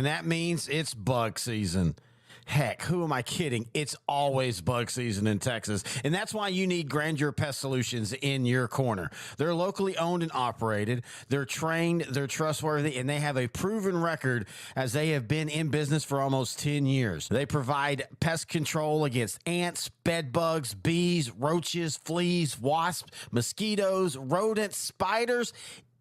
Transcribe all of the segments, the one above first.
And that means it's bug season. Heck, who am I kidding? It's always bug season in Texas. And that's why you need Grandeur Pest Solutions in your corner. They're locally owned and operated. They're trained, they're trustworthy, and they have a proven record as they have been in business for almost 10 years. They provide pest control against ants, bed bugs, bees, roaches, fleas, wasps, mosquitoes, rodents, spiders.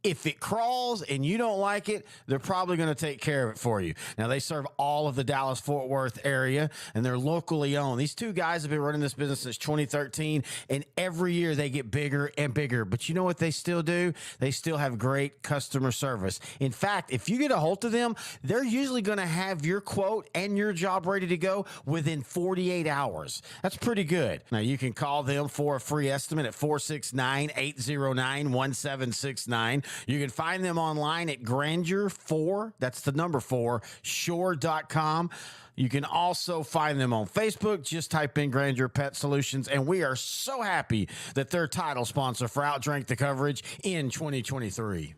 If it crawls and you don't like it, they're probably going to take care of it for you. Now, they serve all of the Dallas-Fort Worth area, and they're locally owned. These two guys have been running this business since 2013, and every year they get bigger and bigger. But you know what they still do? They still have great customer service. In fact, if you get a hold of them, they're usually going to have your quote and your job ready to go within 48 hours. That's pretty good. Now, you can call them for a free estimate at 469-809-1769. You can find them online at Grandeur4, that's the number 4, shore.com. You can also find them on Facebook. Just type in Grandeur Pet Solutions, and we are so happy that they're title sponsor for OutDrank The Coverage in 2023.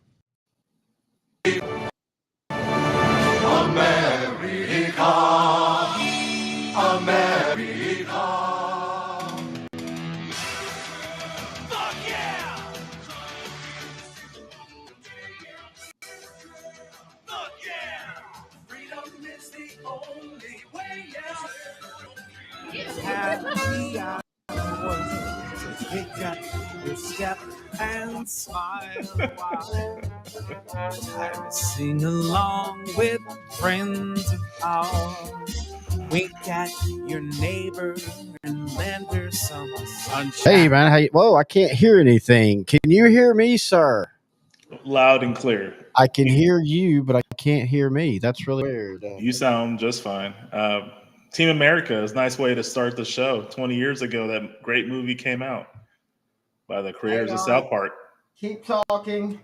America, America. Happy hours to pick up your step and smile while I sing along with friends of ours. Wink at your neighbor and lend her some sunshine. Hey, man. Whoa, I can't hear anything. Can you hear me, sir? Loud and clear. I can hear you, but I can't hear me. That's really weird. You sound just fine. Team America is a nice way to start the show. 20 years ago, that great movie came out by the creators of South Park. Keep talking.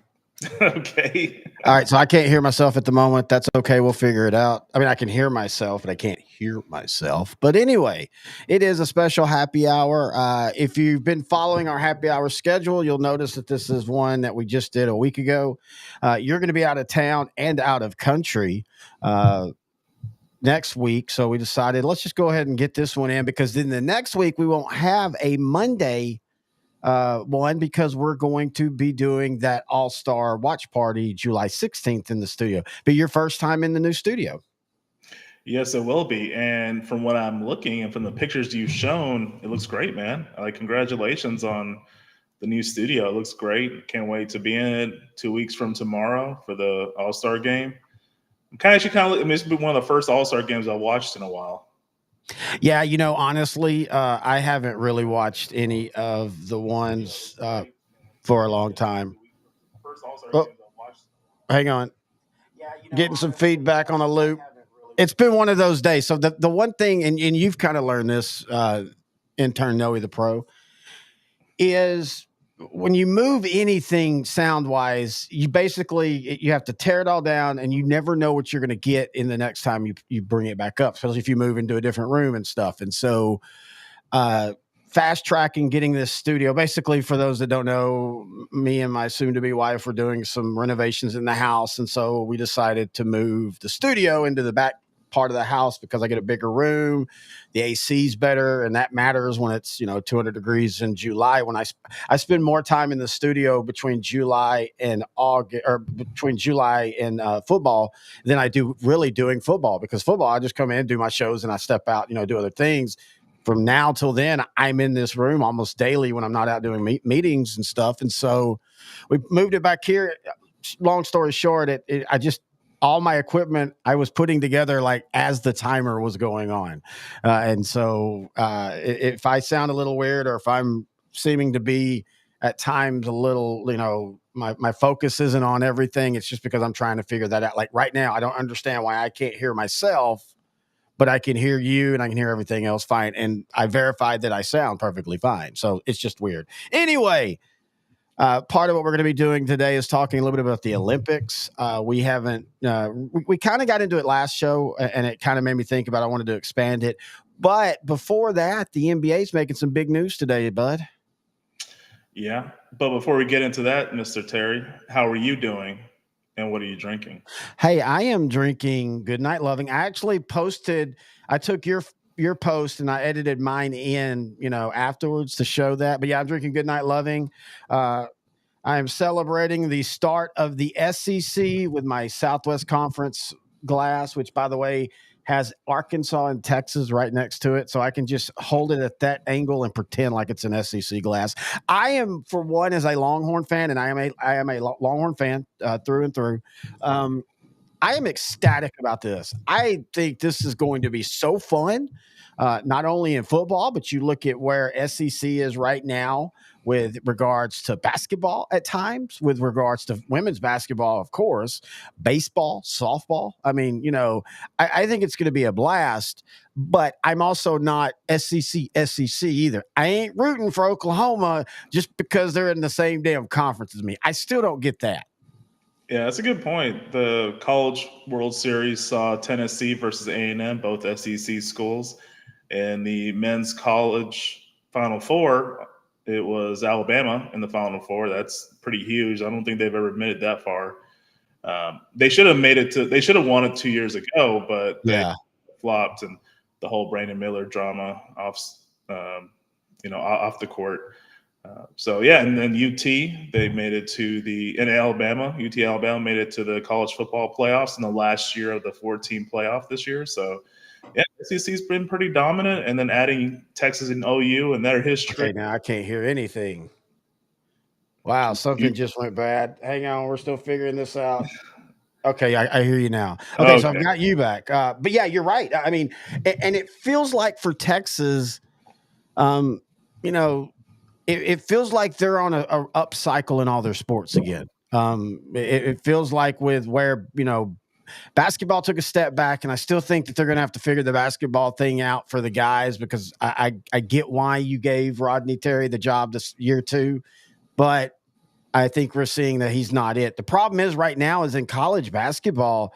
Okay. All right, so I can't hear myself at the moment. That's okay. We'll figure it out. I mean, I can hear myself, but I can't hear myself. But anyway, it is a special happy hour. If you've been following our happy hour schedule, you'll notice that this is one that we just did a week ago. You're going to be out of town and out of country next week. So we decided, let's just go ahead and get this one in, because then the next week we won't have a Monday one, because we're going to be doing that all-star watch party July 16th in the studio. Be your first time in the new studio. Yes, it will be. And from what I'm looking and from the pictures you've shown, it looks great, man. Like, congratulations on the new studio. It looks great. Can't wait to be in it 2 weeks from tomorrow for the all-star game. I mean, it's been one of the first all-star games I watched in a while. Yeah, honestly, I haven't really watched any of the ones for a long time. Oh, hang on. Getting some feedback on a loop. It's been one of those days. So the one thing, and you've kind of learned this, intern Noe the Pro, is when you move anything sound-wise, you have to tear it all down, and you never know what you're going to get in the next time you bring it back up, especially if you move into a different room and stuff. And so fast tracking getting this studio, basically, for those that don't know, me and my soon-to-be wife were doing some renovations in the house, and so we decided to move the studio into the back part of the house because I get a bigger room, the AC's better, and that matters when it's 200 degrees in July. When I spend more time in the studio between July and August, or between July and football, than I do really doing football, because football I just come in, do my shows, and I step out, do other things. From now till then, I'm in this room almost daily when I'm not out doing meetings and stuff. And so we moved it back here. Long story short, all my equipment I was putting together like as the timer was going on. And so if I sound a little weird, or if I'm seeming to be at times a little, my focus isn't on everything, it's just because I'm trying to figure that out. Like right now, I don't understand why I can't hear myself, but I can hear you and I can hear everything else fine. And I verified that I sound perfectly fine. So it's just weird. Anyway, part of what we're going to be doing today is talking a little bit about the Olympics. We kind of got into it last show, and it kind of made me think about I wanted to expand it. But before that, the NBA is making some big news today, bud. Yeah. But before we get into that, Mr. Terry, how are you doing? And what are you drinking? Hey, I am drinking Goodnight Loving. I actually posted. I took your post and I edited mine in, afterwards to show that. But yeah, I'm drinking Goodnight Loving. Uh, I am celebrating the start of the SEC with my Southwest Conference glass, which, by the way, has Arkansas and Texas right next to it. So I can just hold it at that angle and pretend like it's an SEC glass. I am, for one, as a Longhorn fan, and I am a Longhorn fan through and through. Um, I am ecstatic about this. I think this is going to be so fun, not only in football, but you look at where SEC is right now with regards to basketball at times, with regards to women's basketball, of course, baseball, softball. I mean, I think it's going to be a blast, but I'm also not SEC either. I ain't rooting for Oklahoma just because they're in the same damn conference as me. I still don't get that. Yeah, that's a good point. The College World Series saw Tennessee versus A&M, both SEC schools. And the men's college Final Four, it was Alabama in the Final Four. That's pretty huge. I don't think they've ever made it that far. They should have made it to. They should have won it 2 years ago, but they Yeah. flopped, and the whole Brandon Miller drama um, off the court. So yeah, and then UT they made it to the in Alabama. UT Alabama made it to the college football playoffs in the last year of the 14 playoff this year. So yeah, SEC's been pretty dominant, and then adding Texas and OU and their history. Okay, now I can't hear anything. Wow, something just went bad. Hang on, we're still figuring this out. Okay, I hear you now. Okay, so I've Okay, got you back. But yeah, you're right. I mean, and it feels like for Texas, um, you know, it feels like they're on a up cycle in all their sports again. It feels like with where basketball took a step back, and I still think that they're going to have to figure the basketball thing out for the guys because I get why you gave Rodney Terry the job this year too, but I think we're seeing that he's not it. The problem is right now is in college basketball,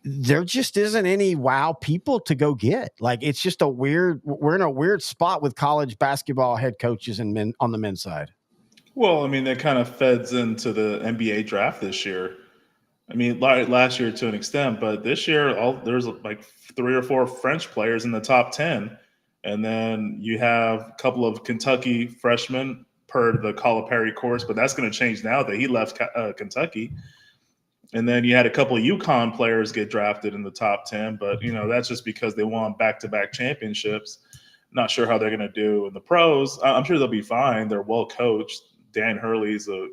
there just isn't any wow people to go get. Like it's just we're in a weird spot with college basketball head coaches and men on the men's side. well, I mean that kind of feds into the NBA draft this year. I mean, last year to an extent, but this year, there's like 3 or 4 French players in the top 10, and then you have a couple of Kentucky freshmen per the Calipari course, but that's going to change now that he left Kentucky. And then you had a couple of UConn players get drafted in the top 10, but that's just because they won back-to-back championships. Not sure how they're going to do in the pros. I'm sure they'll be fine. They're well coached. Dan Hurley's a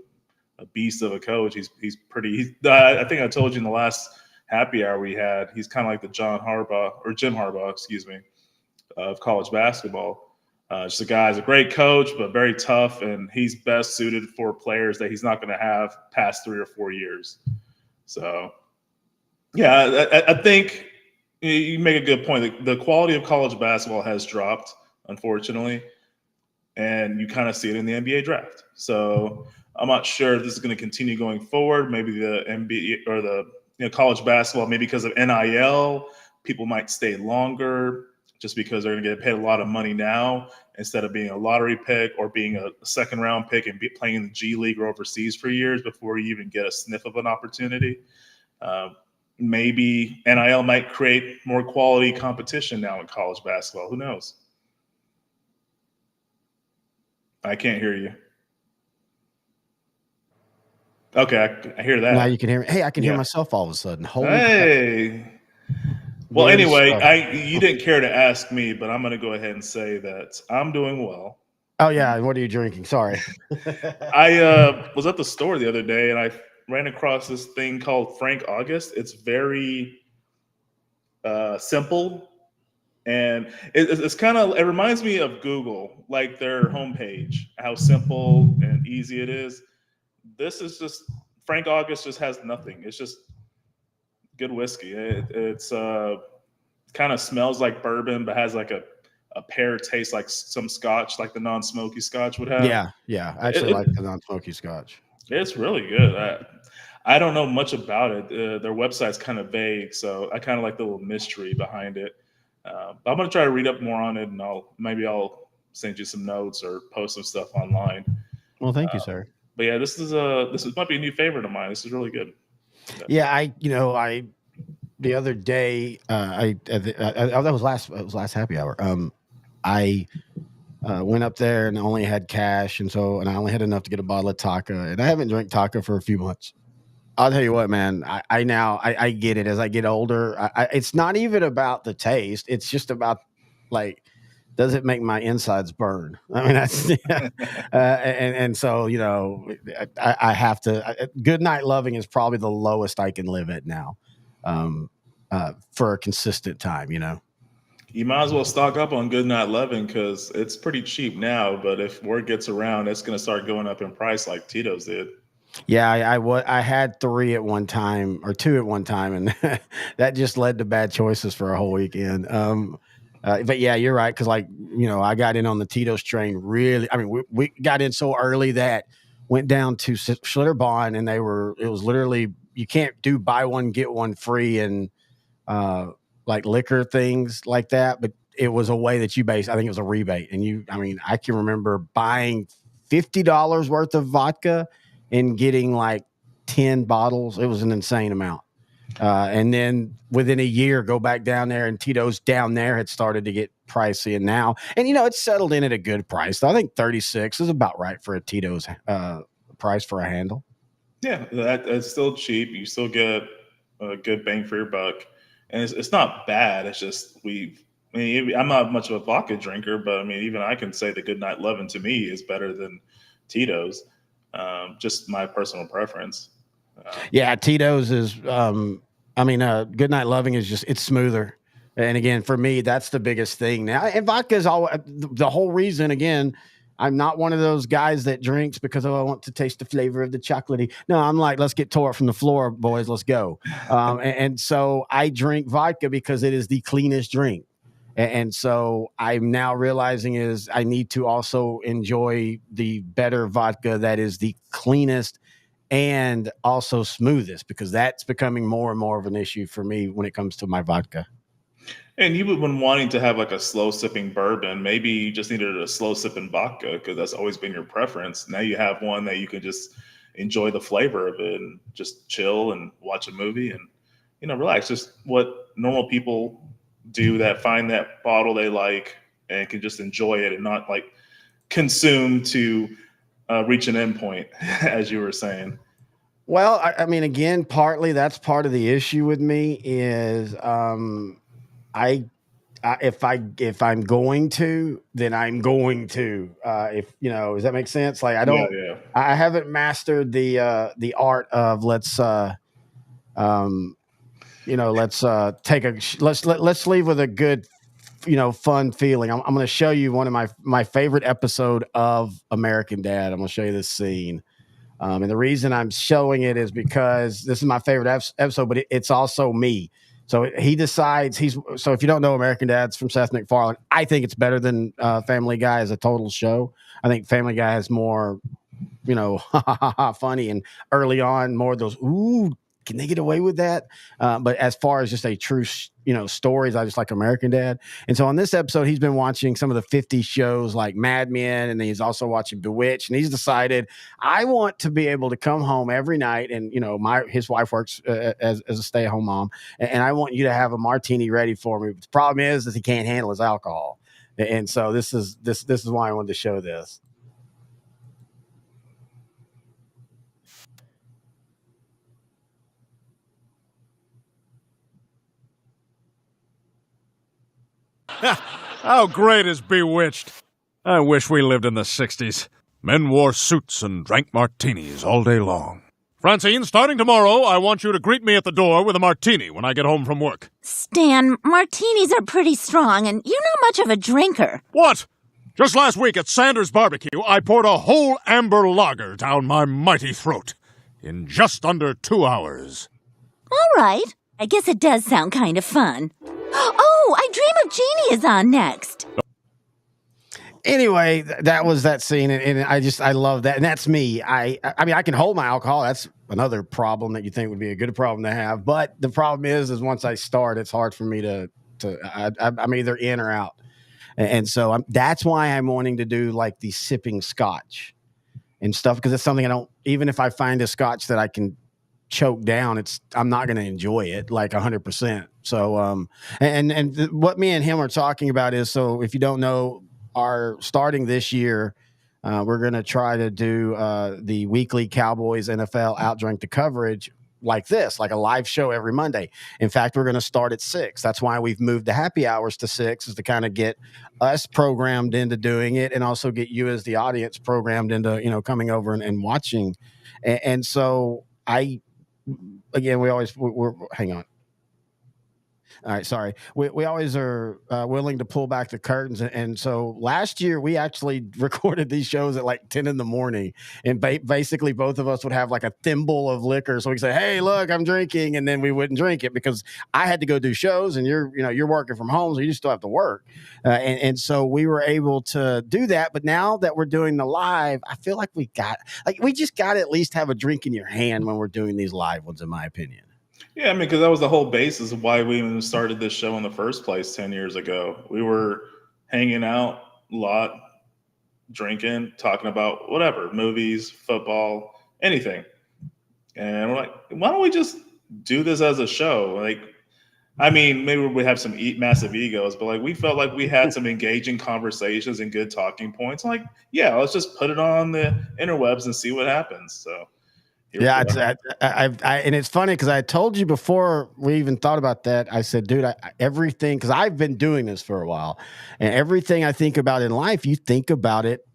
beast of a coach. He's pretty. I think I told you in the last happy hour we had. He's kind of like the Jim Harbaugh, excuse me, of college basketball. Just a guy's a great coach, but very tough, and he's best suited for players that he's not going to have past 3 or 4 years. So, yeah, I think you make a good point. The quality of college basketball has dropped, unfortunately, and you kind of see it in the NBA draft. So I'm not sure if this is going to continue going forward. Maybe the NBA or the college basketball, maybe because of NIL, people might stay longer just because they're going to get paid a lot of money now instead of being a lottery pick or being a second round pick and playing in the G League or overseas for years before you even get a sniff of an opportunity. Maybe NIL might create more quality competition now in college basketball. Who knows? I can't hear you. Okay, I hear Now that. you can hear me. Hey, I can hear Yeah. myself all of a sudden. Holy crap. Hey. Well, Weird anyway, stuff. you didn't care to ask me, but I'm going to go ahead and say that I'm doing well. Oh yeah, what are you drinking? Sorry. I was at the store the other day and I ran across this thing called Frank August. It's very simple, and it's kind of it reminds me of Google, like their homepage, how simple and easy it is. This is just Frank August just has nothing. It's just good whiskey. It's kind of smells like bourbon, but has like a pear taste like some scotch, like the non-smoky scotch would have. Yeah. I It, actually like it, the non-smoky scotch. it's really good. I don't know much about it. Their website's kind of vague, so I kind of like the little mystery behind it. But I'm gonna try to read up more on it, and I'll send you some notes or post some stuff online. Well, thank you, sir. But yeah, this might be a new favorite of mine. This is really good. Yeah, I the other day, that was last happy hour. I went up there and only had cash, and I only had enough to get a bottle of Taka, and I haven't drank Taka for a few months. I'll tell you what, man. I get it as I get older. It's not even about the taste; it's just about like, does it make my insides burn? I mean, that's and so I have to. Good night loving is probably the lowest I can live at now, for a consistent time. You might as well stock up on Good Night Loving because it's pretty cheap now. But if word gets around, it's going to start going up in price like Tito's did. Yeah, I had three at one time or two at one time, and that just led to bad choices for a whole weekend. But yeah, you're right because I got in on the Tito's train really. I mean, we got in so early that went down to Schlitterbahn, and it was literally you can't do buy one get one free and like liquor things like that, but it was a way that I think it was a rebate, and I can remember buying $50 worth of vodka and getting like 10 bottles. It was an insane amount. And then within a year, go back down there, and Tito's down there had started to get pricey. And now, it's settled in at a good price. I think 36 is about right for a Tito's price for a handle. Yeah, that's still cheap. You still get a good bang for your buck, and it's not bad. It's just I'm not much of a vodka drinker, but I mean, even I can say the Good Night Lovin' to me is better than Tito's. Just my personal preference. Yeah, Tito's is. Good Night Loving is it's smoother. And again, for me, that's the biggest thing now. And vodka is all the whole reason. Again, I'm not one of those guys that drinks because I want to taste the flavor of the chocolatey. No, I'm like, let's get tore from the floor, boys. Let's go. And so I drink vodka because it is the cleanest drink. And so I'm now realizing is I need to also enjoy the better vodka that is the cleanest and also smoothest, because that's becoming more and more of an issue for me when it comes to my vodka. And you've been wanting to have like a slow sipping bourbon. Maybe you just needed a slow sipping vodka because that's always been your preference. Now you have one that you can just enjoy the flavor of it and just chill and watch a movie and relax. Just what normal people do that find that bottle they like and can just enjoy it and not like consume to reach an endpoint, as you were saying. Well, again, partly that's part of the issue with me is if I'm going to, then I'm going to. If does that make sense? Like Yeah, yeah. I haven't mastered the art of let's let's leave with a good fun feeling. I'm going to show you one of my favorite episode of American Dad. I'm going to show you this scene. And the reason I'm showing it is because this is my favorite episode, but it's also me. So he decides so if you don't know American Dad's from Seth MacFarlane, I think it's better than Family Guy as a total show. I think Family Guy is more, funny, and early on more of those, ooh, can they get away with that? But as far as just a true, stories, I just like American Dad. And so on this episode, he's been watching some of the 50s shows like Mad Men, and he's also watching Bewitched. And he's decided, I want to be able to come home every night. And, his wife works as a stay-at-home mom. And I want you to have a martini ready for me. But the problem is he can't handle his alcohol. And so this is why I wanted to show this. How great is Bewitched? I wish we lived in the 60s. Men wore suits and drank martinis all day long. Francine, starting tomorrow, I want you to greet me at the door with a martini when I get home from work. Stan, martinis are pretty strong, and you're not much of a drinker. What? Just last week at Sanders Barbecue, I poured a whole amber lager down my mighty throat in just under 2 hours. All right. I guess it does sound kind of fun. Oh, I Dream of Jeannie is on next. Anyway, that was that scene, and I love that, and that's me. I can hold my alcohol. That's another problem that you think would be a good problem to have, but the problem is once I start, it's hard for me to I'm either in or out, and so that's why I'm wanting to do like the sipping scotch and stuff, because it's something I don't. Even if I find a scotch that I can choke down, I'm not going to enjoy it like 100%. So what me and him are talking about is, so if you don't know, our starting this year, we're going to try to do the weekly Cowboys NFL OutDrank The Coverage like this, like a live show every Monday. In fact, we're going to start at 6. That's why we've moved the happy hours to 6, is to kind of get us programmed into doing it, and also get you as the audience programmed into, coming over and watching. And so we're hang on. All right, sorry. We always are willing to pull back the curtains, and so last year we actually recorded these shows at like 10 in the morning, and basically both of us would have like a thimble of liquor, so we could say, "Hey, look, I'm drinking," and then we wouldn't drink it because I had to go do shows, and you're working from home, so you still have to work, and so we were able to do that. But now that we're doing the live, I feel like we just got to at least have a drink in your hand when we're doing these live ones, in my opinion. Yeah, I mean, because that was the whole basis of why we even started this show in the first place 10 years ago. We were hanging out a lot, drinking, talking about whatever, movies, football, anything. And we're like, why don't we just do this as a show? Like, I mean, maybe we have some massive egos, but like we felt like we had some engaging conversations and good talking points. Like, yeah, let's just put it on the interwebs and see what happens. So yeah, and it's funny because I told you before we even thought about that. I said, dude, everything, because I've been doing this for a while, and everything I think about in life, you think about it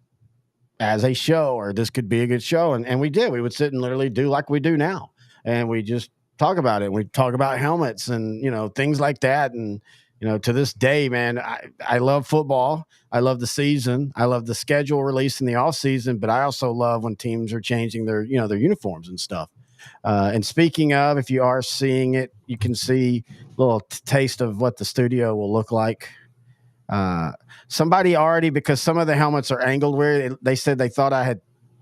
as a show, or this could be a good show. And we did. We would sit and literally do like we do now, and we just talk about it. We talk about helmets and things like that. And to this day, man, I love football. I love the season. I love the schedule release in the off season, but I also love when teams are changing their uniforms and stuff. And speaking of, if you are seeing it, you can see a little taste of what the studio will look like. Somebody already, because some of the helmets are angled weird, they said they thought I had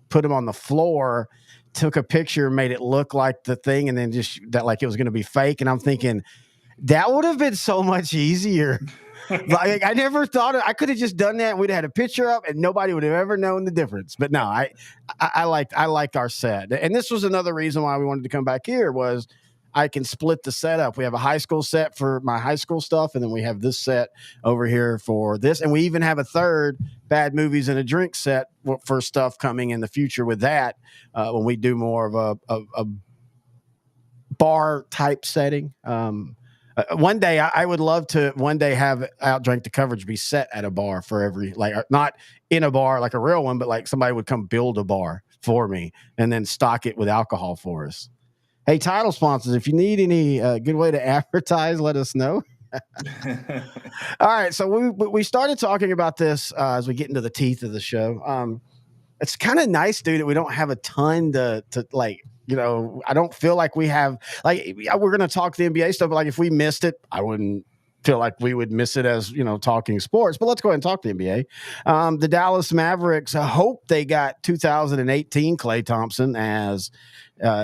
put them on the floor, took a picture, made it look like the thing, and then just that like it was going to be fake. And I'm thinking that would have been so much easier. Like, I never thought I could have just done that. We'd have had a picture up, and nobody would have ever known the difference. But no, I liked our set, and this was another reason why we wanted to come back here was I can split the setup. We have a high school set for my high school stuff, and then we have this set over here for this, and we even have a third bad movies and a drink set for stuff coming in the future with that when we do more of a bar type setting. One day I would love to have OutDrank The Coverage be set at a bar for every, like, not in a bar like a real one, but like somebody would come build a bar for me and then stock it with alcohol for us. Hey, title sponsors, if you need any good way to advertise, let us know. All right, so we started talking about this as we get into the teeth of the show. It's kind of nice, dude, that we don't have a ton to like. I don't feel like we have, like, we're going to talk the NBA stuff, but like if we missed it, I wouldn't feel like we would miss it as, talking sports. But let's go ahead and talk the NBA. The Dallas Mavericks, I hope they got 2018 Klay Thompson, as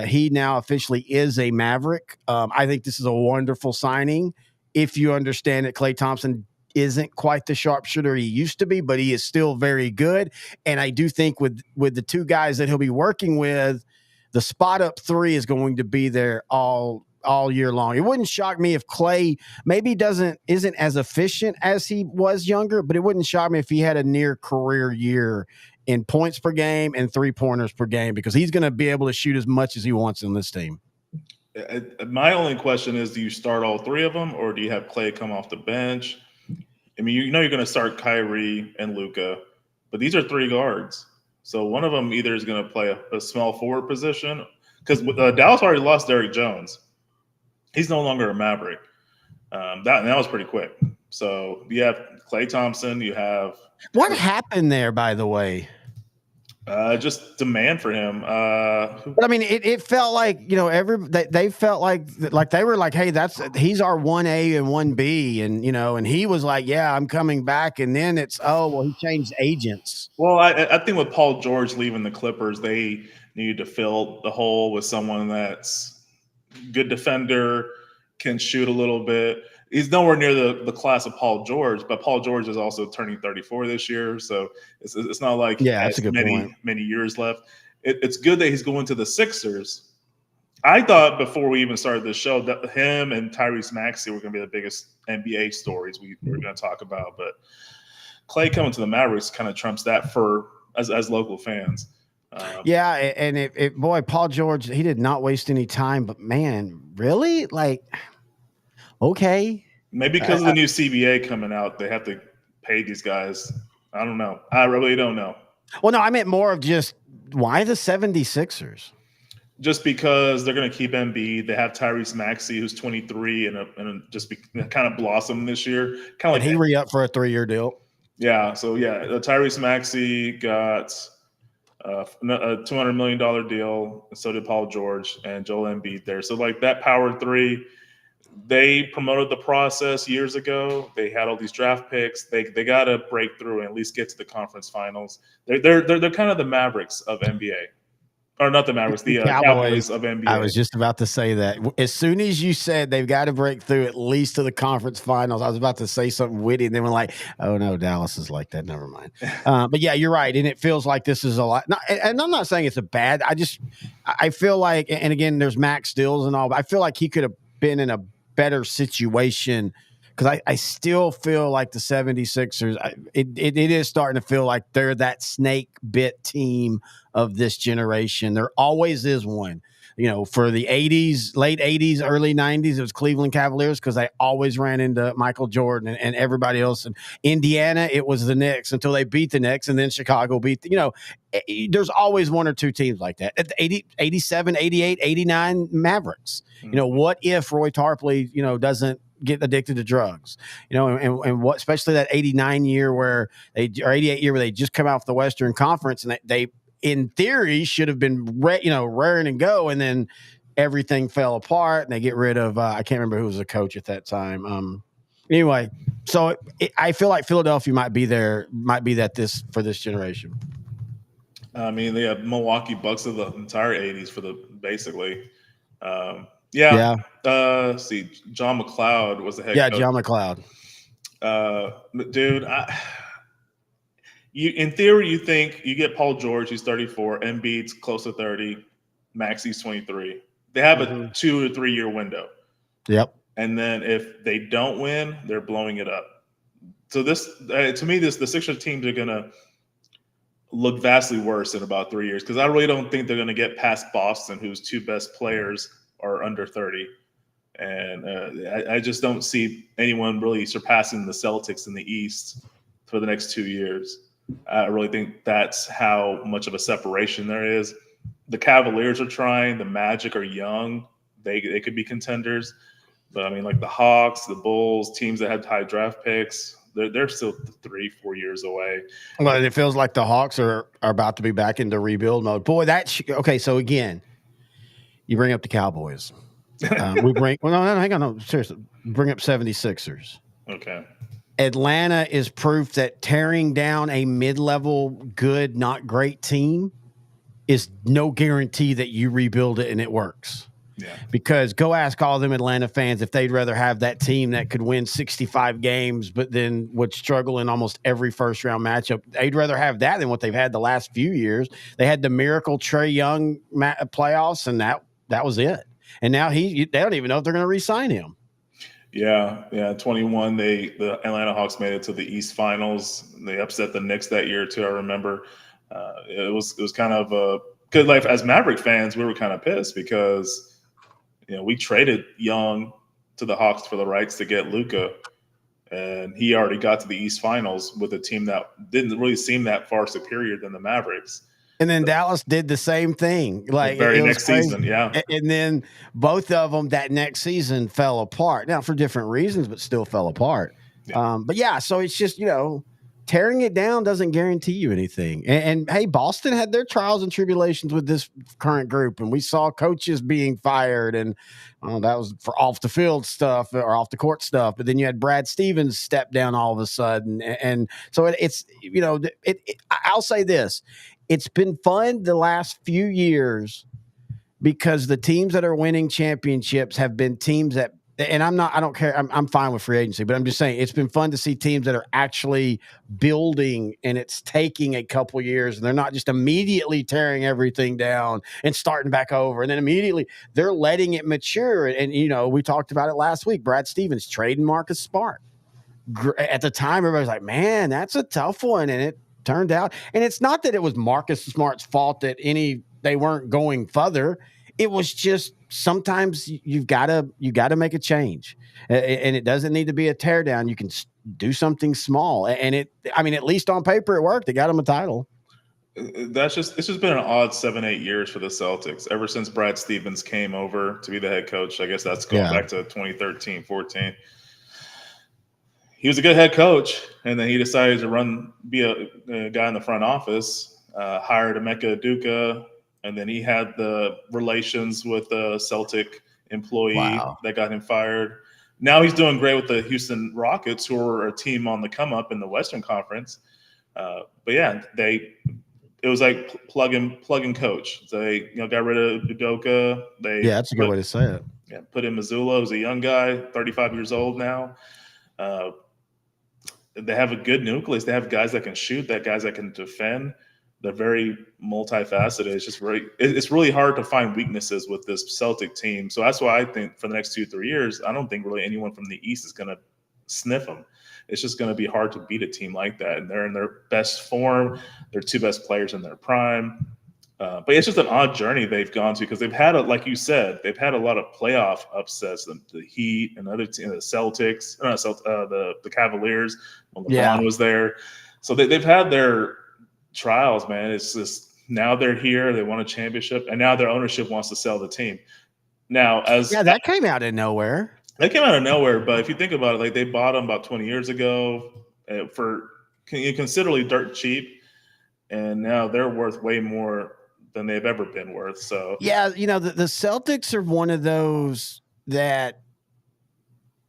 he now officially is a Maverick. I think this is a wonderful signing if you understand that Klay Thompson isn't quite the sharpshooter he used to be, but he is still very good. And I do think with the two guys that he'll be working with, the spot up three is going to be there all year long. It wouldn't shock me if Klay maybe isn't as efficient as he was younger, but it wouldn't shock me if he had a near career year in points per game and 3-pointers per game, because he's going to be able to shoot as much as he wants on this team. My only question is, do you start all three of them, or do you have Klay come off the bench? I mean, you're going to start Kyrie and Luka, but these are three guards. So one of them either is going to play a small forward position, because Dallas already lost Derrick Jones. He's no longer a Maverick. That was pretty quick. So you have Klay Thompson. You have what happened there, by the way? Just demand for him. But I mean, it felt like they felt like they were like, hey, he's our 1A and 1B, and he was like, yeah, I'm coming back, and then it's he changed agents. Well, I think with Paul George leaving the Clippers, they needed to fill the hole with someone that's good defender, can shoot a little bit. He's nowhere near the class of Paul George, but Paul George is also turning 34 this year, so it's not like he has many years left. It's good that he's going to the Sixers, I thought before we even started the show that him and Tyrese Maxey were going to be the biggest NBA stories we were going to talk about, but Clay coming to the Mavericks kind of trumps that for as local fans. Yeah, and boy, Paul George, he did not waste any time, but man, really? Like, okay. Maybe because of the new CBA coming out, they have to pay these guys. I don't know. I really don't know. Well, no, I meant more of just why the 76ers? Just because they're going to keep Embiid. They have Tyrese Maxey, who's 23 and just kind of blossomed this year. Kind of like he re-up for a 3-year deal. Yeah. So yeah, Tyrese Maxey got a $200 million deal. And so did Paul George and Joel Embiid there. So like that power three, they promoted the process years ago. They had all these draft picks. They got to break through and at least get to the conference finals. They're kind of the Mavericks of NBA. Or not the Mavericks, the Cowboys of NBA. I was just about to say that. As soon as you said they've got to break through at least to the conference finals, I was about to say something witty, and then we're like, oh, no, Dallas is like that. Never mind. But, yeah, you're right, and it feels like this is a lot. And I'm not saying it's a bad. I feel like, and again, there's Max Stills and all, but I feel like he could have been in a better situation because I still feel like the 76ers, it is starting to feel like they're that snake bit team of this generation. There always is one. You know, for the 80s, late 80s, early 90s, it was Cleveland Cavaliers because they always ran into Michael Jordan and everybody else. And Indiana, it was the Knicks until they beat the Knicks, and then Chicago beat, there's always one or two teams like that. At the 80, 87, 88, 89 Mavericks. Mm-hmm. What if Roy Tarpley, doesn't get addicted to drugs, and what, especially that 89 year or 88 year where they just come out of the Western Conference and they in theory should have been raring and go, and then everything fell apart and they get rid of I can't remember who was the coach at that time. Anyway, so I feel like Philadelphia might be that for this generation. I mean, they have Milwaukee Bucks of the entire 80s for basically. See, John McLeod was the head coach. Yeah, John McLeod. Dude, in theory, you think you get Paul George, he's 34, Embiid's close to 30, Maxey's 23. They have a 2 to 3 year window. Yep. And then if they don't win, they're blowing it up. So this, to me, the Sixers teams are going to look vastly worse in about 3 years because I really don't think they're going to get past Boston, whose two best players are under 30. And I just don't see anyone really surpassing the Celtics in the East for the next 2 years. I really think that's how much of a separation there is. The Cavaliers are trying. The Magic are young. They could be contenders. But, I mean, like the Hawks, the Bulls, teams that had high draft picks, they're still 3-4 years away. Well, it feels like the Hawks are about to be back into rebuild mode. Boy, okay, so again, you bring up the Cowboys. Hang on, no, seriously. Bring up 76ers. Okay. Atlanta is proof that tearing down a mid-level, good, not great team is no guarantee that you rebuild it and it works. Yeah. Because go ask all them Atlanta fans if they'd rather have that team that could win 65 games but then would struggle in almost every first-round matchup. They'd rather have that than what they've had the last few years. They had the miracle Trae Young playoffs, and that was it. And now they don't even know if they're going to re-sign him. Yeah. 21, the Atlanta Hawks made it to the East Finals. They upset the Knicks that year too. I remember it was kind of a good life. As Maverick fans, we were kind of pissed because we traded Young to the Hawks for the rights to get Luka, and he already got to the East Finals with a team that didn't really seem that far superior than the Mavericks. And then Dallas did the same thing. Like the very next season, yeah. And then both of them that next season fell apart. Now for different reasons, but still fell apart. Yeah. But yeah, so it's just, tearing it down doesn't guarantee you anything. And hey, Boston had their trials and tribulations with this current group, and we saw coaches being fired, and that was for off the field stuff or off the court stuff. But then you had Brad Stevens step down all of a sudden, and so it's I'll say this. It's been fun the last few years because the teams that are winning championships have been teams that and I don't care. I'm fine with free agency, but I'm just saying it's been fun to see teams that are actually building, and it's taking a couple years, and they're not just immediately tearing everything down and starting back over, and then immediately they're letting it mature. And we talked about it last week. Brad Stevens trading Marcus Smart. At the time, everybody's like, "Man, that's a tough one," and it turned out. And it's not that it was Marcus Smart's fault that they weren't going further. It was just sometimes you gotta make a change, and it doesn't need to be a teardown. You can do something small, and at least on paper it worked. They got him a title. It's just been an odd 7-8 years for the Celtics ever since Brad Stevens came over to be the head coach. I guess that's going back to 2013, 14. He was a good head coach, and then he decided to be a guy in the front office, hired Emeka Duka, and then he had the relations with a Celtic employee that got him fired. Now he's doing great with the Houston Rockets, who are a team on the come up in the Western Conference. But yeah, it was like plug and coach. They got rid of Udoka. That's a good way to say it. Yeah, put in Mazzulla, who's a young guy, 35 years old now. They have a good nucleus. They have guys that can shoot, guys that can defend. They're very multifaceted. It's really hard to find weaknesses with this Celtic team. So that's why I think for the next 2-3 years, I don't think really anyone from the East is going to sniff them. It's just going to be hard to beat a team like that. And they're in their best form. They're two best players in their prime. But it's just an odd journey they've gone to because they've had, like you said, they've had a lot of playoff upsets. The Heat and other teams, the Celtics, the Cavaliers when LeBron was there. So they've had their trials, man. It's just now they're here. They won a championship, and now their ownership wants to sell the team. Now, that came out of nowhere. They came out of nowhere, but if you think about it, like they bought them about 20 years ago for considerably dirt cheap, and now they're worth way more than they've ever been worth. So the Celtics are one of those that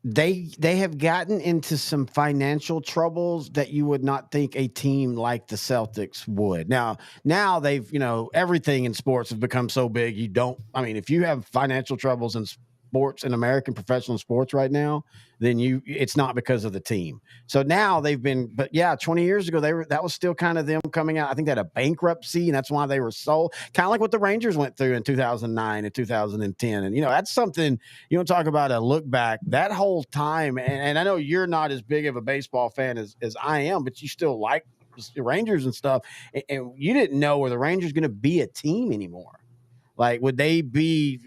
they have gotten into some financial troubles that you would not think a team like the Celtics would. Now they've, everything in sports has become so big. If you have financial troubles in sports, in American professional sports right now, then it's not because of the team. So now they've been, but 20 years ago, that was still kind of them coming out. I think they had a bankruptcy, and that's why they were sold, kind of like what the Rangers went through in 2009 and 2010. And, that's something you don't talk about a look back that whole time. And I know you're not as big of a baseball fan as I am, but you still like the Rangers and stuff. And you didn't know were the Rangers going to be a team anymore. Like, would they be,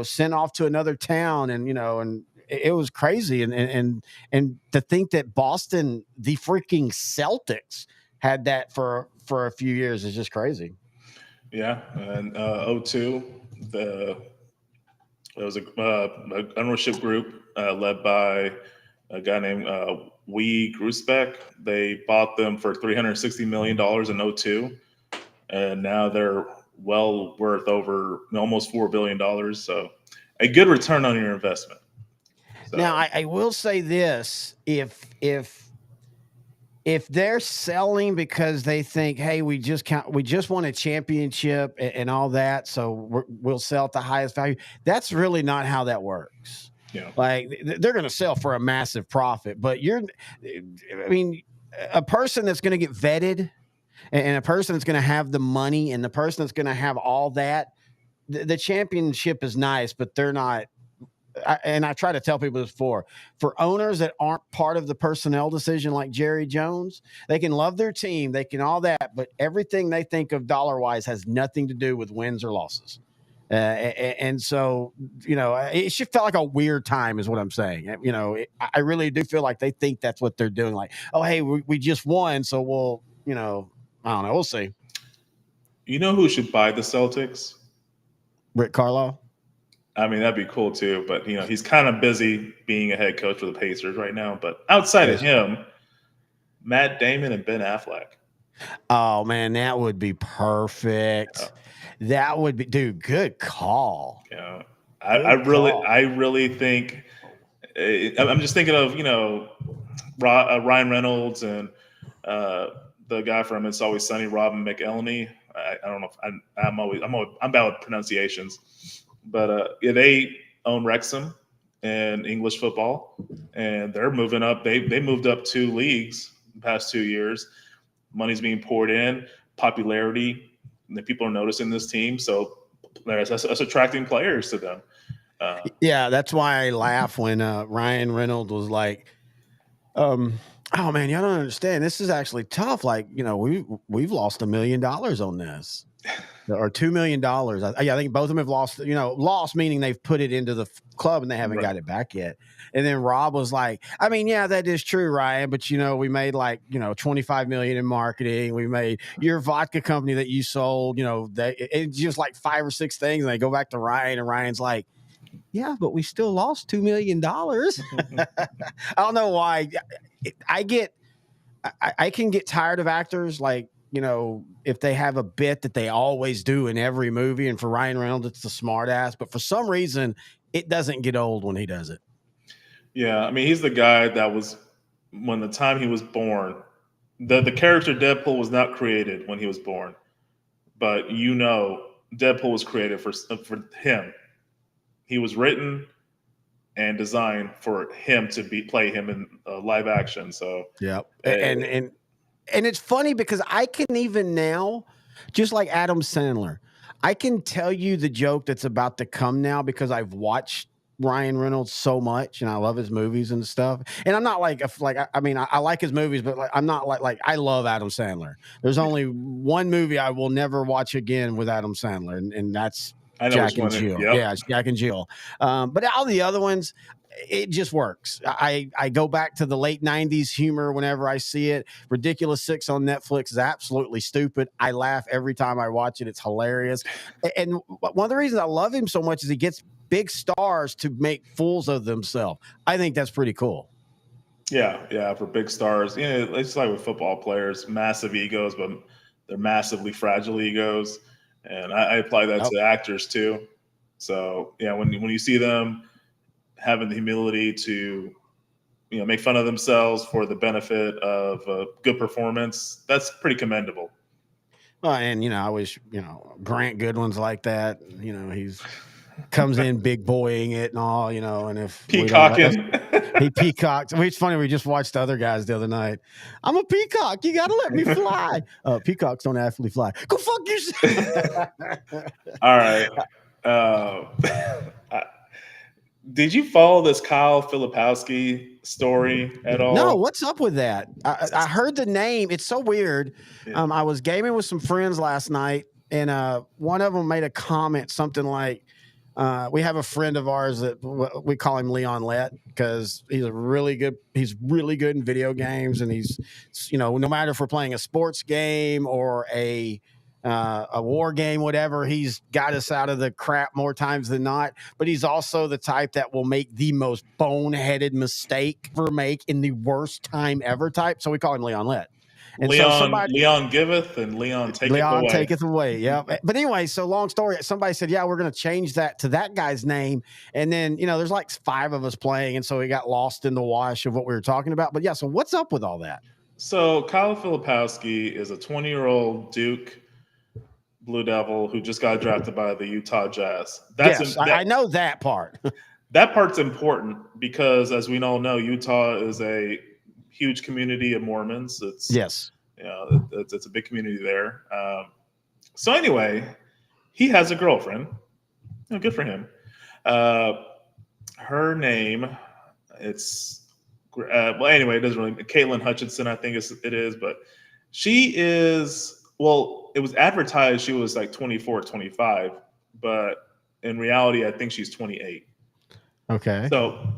sent off to another town? And, and it was crazy. And to think that Boston, the freaking Celtics, had that for a few years is just crazy. Yeah. And 2002, there was a ownership group led by a guy named Wee Grusbeck. They bought them for $360 million in 2002. And now they're well worth over almost $4 billion. So a good return on your investment. So. Now, I will say this, if they're selling because they think, hey, we just won a championship and all that, so we'll sell at the highest value, that's really not how that works. Yeah. Like, they're going to sell for a massive profit, but a person that's going to get vetted and a person that's going to have the money and the person that's going to have all that, the championship is nice, but they're not. And I try to tell people this for owners that aren't part of the personnel decision, like Jerry Jones, they can love their team, they can all that, but everything they think of dollar wise has nothing to do with wins or losses. And so, it should felt like a weird time is what I'm saying. I really do feel like they think that's what they're doing. Like, oh, hey, we just won. So we'll, I don't know. We'll see. You know who should buy the Celtics? Rick Carlisle. I mean, that'd be cool too. But, he's kind of busy being a head coach for the Pacers right now. But outside of him, Matt Damon and Ben Affleck. Oh, man, that would be perfect. Yeah. That would be, dude, good call. Yeah. I really think I'm just thinking of, Ryan Reynolds and the guy from It's Always Sunny, Robin McElhenney. I don't know if I'm bad with pronunciations, but they own Wrexham, in English football, and they're moving up. They moved up 2 leagues the past 2 years. Money's being poured in, popularity, and the people are noticing this team. So that's attracting players to them. Yeah, that's why I laugh when Ryan Reynolds was like, "Oh man, y'all don't understand. This is actually tough. Like, we've lost $1 million on this, or $2 million. I think both of them have lost. Lost meaning they've put it into the club and they haven't got it back yet." And then Rob was like, "I mean, yeah, that is true, Ryan. But we made like 25 million in marketing. We made your vodka company that you sold. It's just like 5 or 6 things." And they go back to Ryan, and Ryan's like, "Yeah, but we still lost $2 million." I don't know why. I can get tired of actors like, if they have a bit that they always do in every movie. And for Ryan Reynolds, it's the smart ass. But for some reason, it doesn't get old when he does it. Yeah, I mean, he's the guy that was, when the time he was born, the character Deadpool was not created when he was born, but Deadpool was created for him. He was written and designed for him to play him in live action. So yeah, and it's funny because I can even now, just like Adam Sandler, I can tell you the joke that's about to come now because I've watched Ryan Reynolds so much and I love his movies and stuff. And I'm not like I mean, I like his movies, but like I'm not like I love Adam Sandler. There's only one movie I will never watch again with Adam Sandler, and that's Jack and Jill. Yep. Yeah, it's Jack and Jill. But all the other ones, it just works. I go back to the late 90s humor whenever I see it. Ridiculous Six on Netflix is absolutely stupid. I laugh every time I watch it. It's hilarious. And one of the reasons I love him so much is he gets big stars to make fools of themselves. I think that's pretty cool. Yeah, for big stars. It's like with football players, massive egos, but they're massively fragile egos. And I apply that to actors too. So yeah, when you see them having the humility to make fun of themselves for the benefit of a good performance, that's pretty commendable. And I wish Grant Goodwin's like that. He's comes in big boying it and all. And if peacocking, he peacocked. It's funny. We just watched the other guys the other night. I'm a peacock. You got to let me fly. Peacocks don't actually fly. Go fuck yourself. All right. Did you follow this Kyle Filipowski story at all? No, what's up with that? I heard the name. It's so weird. Yeah. I was gaming with some friends last night, and one of them made a comment, something like, we have a friend of ours that we call him Leon Lett because he's really good in video games, and he's, no matter if we're playing a sports game or a war game, whatever, he's got us out of the crap more times than not. But he's also the type that will make the most boneheaded mistake ever make in the worst time ever type. So we call him Leon Lett. And Leon giveth and Leon taketh away. Leon taketh away, yeah. But anyway, so long story. Somebody said, yeah, we're going to change that to that guy's name. And then, there's like 5 of us playing. And so we got lost in the wash of what we were talking about. But yeah, so what's up with all that? So Kyle Filipowski is a 20-year-old Duke Blue Devil who just got drafted by the Utah Jazz. I know that part. That part's important because, as we all know, Utah is a huge community of Mormons. It's a big community there. So anyway, he has a girlfriend. Good for him. Her name, it's anyway, it doesn't really. Caitlin Hutchinson, I think it is, but she is. Well, it was advertised she was like 24, 25, but in reality, I think she's 28. Okay. So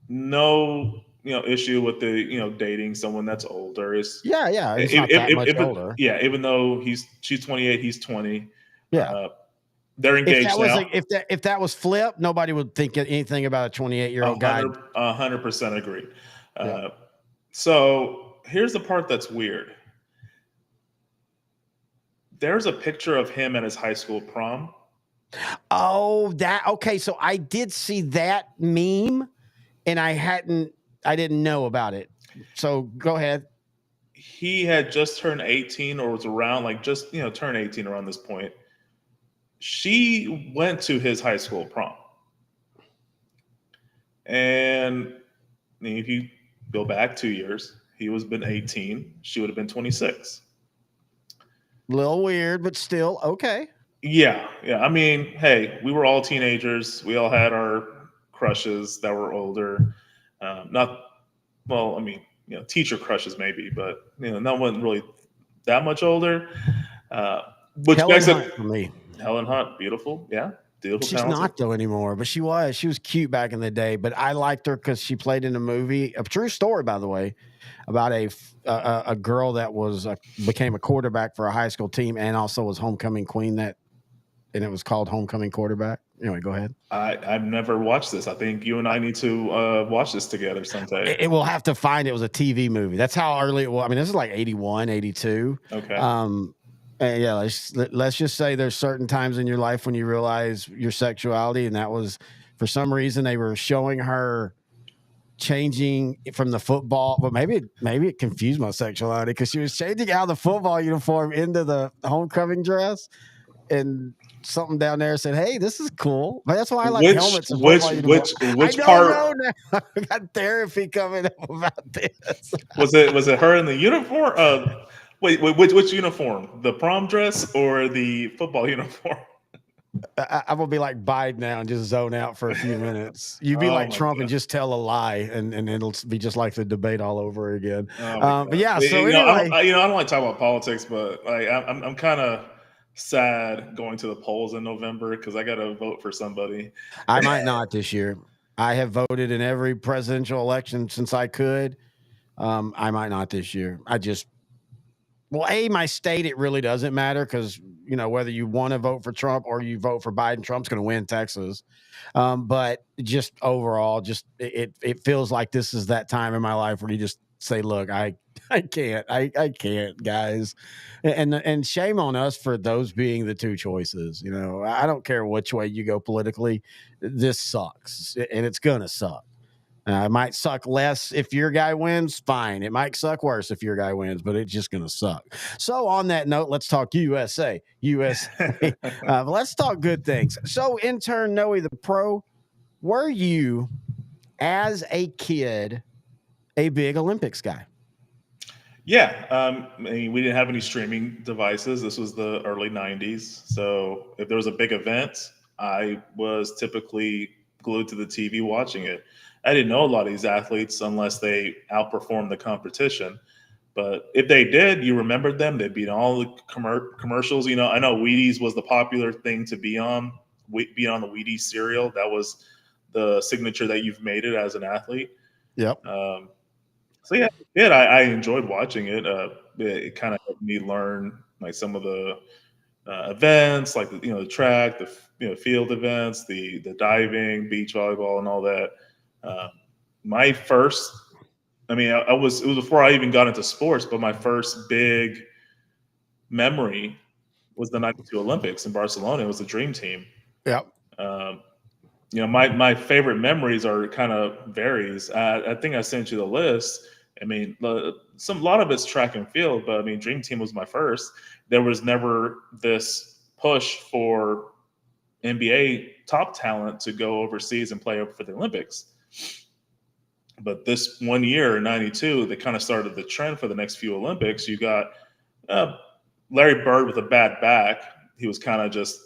no. Issue with the dating someone that's older is it's not that much older. Yeah, even though she's 28, he's 20. Yeah, they're engaged now. If that was flip, nobody would think anything about a 28-year-old guy. 100% agreed. So here's the part that's weird. There's a picture of him at his high school prom. Oh, okay. So I did see that meme, and I didn't know about it. So go ahead. He had just turned 18 or was around turned 18 around this point. She went to his high school prom. And if you go back 2 years, he was been 18. She would have been 26. Little weird, but still okay. Yeah, yeah. I mean, hey, we were all teenagers. We all had our crushes that were older. Not well. I mean, teacher crushes maybe, but no one really that much older. Uh, which Helen begs Hunt it. for me. Helen Hunt, beautiful, yeah, beautiful, She's talented. not though anymore, but she was. She was cute back in the day. But I liked her because she played in a movie, a true story, by the way, about a girl that became a quarterback for a high school team and also was homecoming queen. And it was called Homecoming Quarterback. Anyway, go ahead. I've never watched this. I think you and I need to watch this together someday. It will have to find it was a TV movie. That's how early it was. I mean, this is like 81, 82. Okay. And yeah, let's just say there's certain times in your life when you realize your sexuality, and that was for some reason they were showing her changing from the football, but maybe it confused my sexuality because she was changing out of the football uniform into the homecoming dress, and something down there said, "Hey, this is cool." But that's why I like helmets and football uniforms. I don't know now. I got therapy coming up about this. Was it her in the uniform? Wait, which uniform? The prom dress or the football uniform? I'm gonna be like Biden now and just zone out for a few minutes. You be Oh like my Trump and God. just tell a lie, and it'll be just like the debate all over again. Oh my But God. yeah, so I anyway, don't like talking about politics, but like I'm kind of sad going to the polls in November because I got to vote for somebody. I might not this year. I have voted in every presidential election since I could. I might not this year. My state, it really doesn't matter because whether you want to vote for Trump or you vote for Biden, Trump's going to win Texas. But just overall, just it feels like this is that time in my life where you just say, "Look, I can't, guys," and shame on us for those being the two choices. I don't care which way you go politically, this sucks, and it's gonna suck. It might suck less if your guy wins. Fine. It might suck worse if your guy wins, but it's just going to suck. So, on that note, let's talk USA. But let's talk good things. So, intern Noe the Pro, were you, as a kid, a big Olympics guy? Yeah, I mean, we didn't have any streaming devices. This was the early '90s, so if there was a big event, I was typically glued to the TV watching it. I didn't know a lot of these athletes unless they outperformed the competition. But if they did, you remembered them. They'd be in all the commercials. I know Wheaties was the popular thing to be on. Be on the Wheaties cereal. That was the signature that you've made it as an athlete. Yep. So yeah, I enjoyed watching it. It kind of helped me learn like some of the events, like the track, the field events, the diving, beach volleyball, and all that. My first, I mean, it was before I even got into sports, but my first big memory was the '92 Olympics in Barcelona. It was a dream team. Yep. My favorite memories are kind of varies. I think I sent you the list. I mean, a lot of it's track and field, but I mean, Dream Team was my first. There was never this push for NBA top talent to go overseas and play for the Olympics. But this one year in '92, they kind of started the trend for the next few Olympics. You got Larry Bird with a bad back. He was kind of just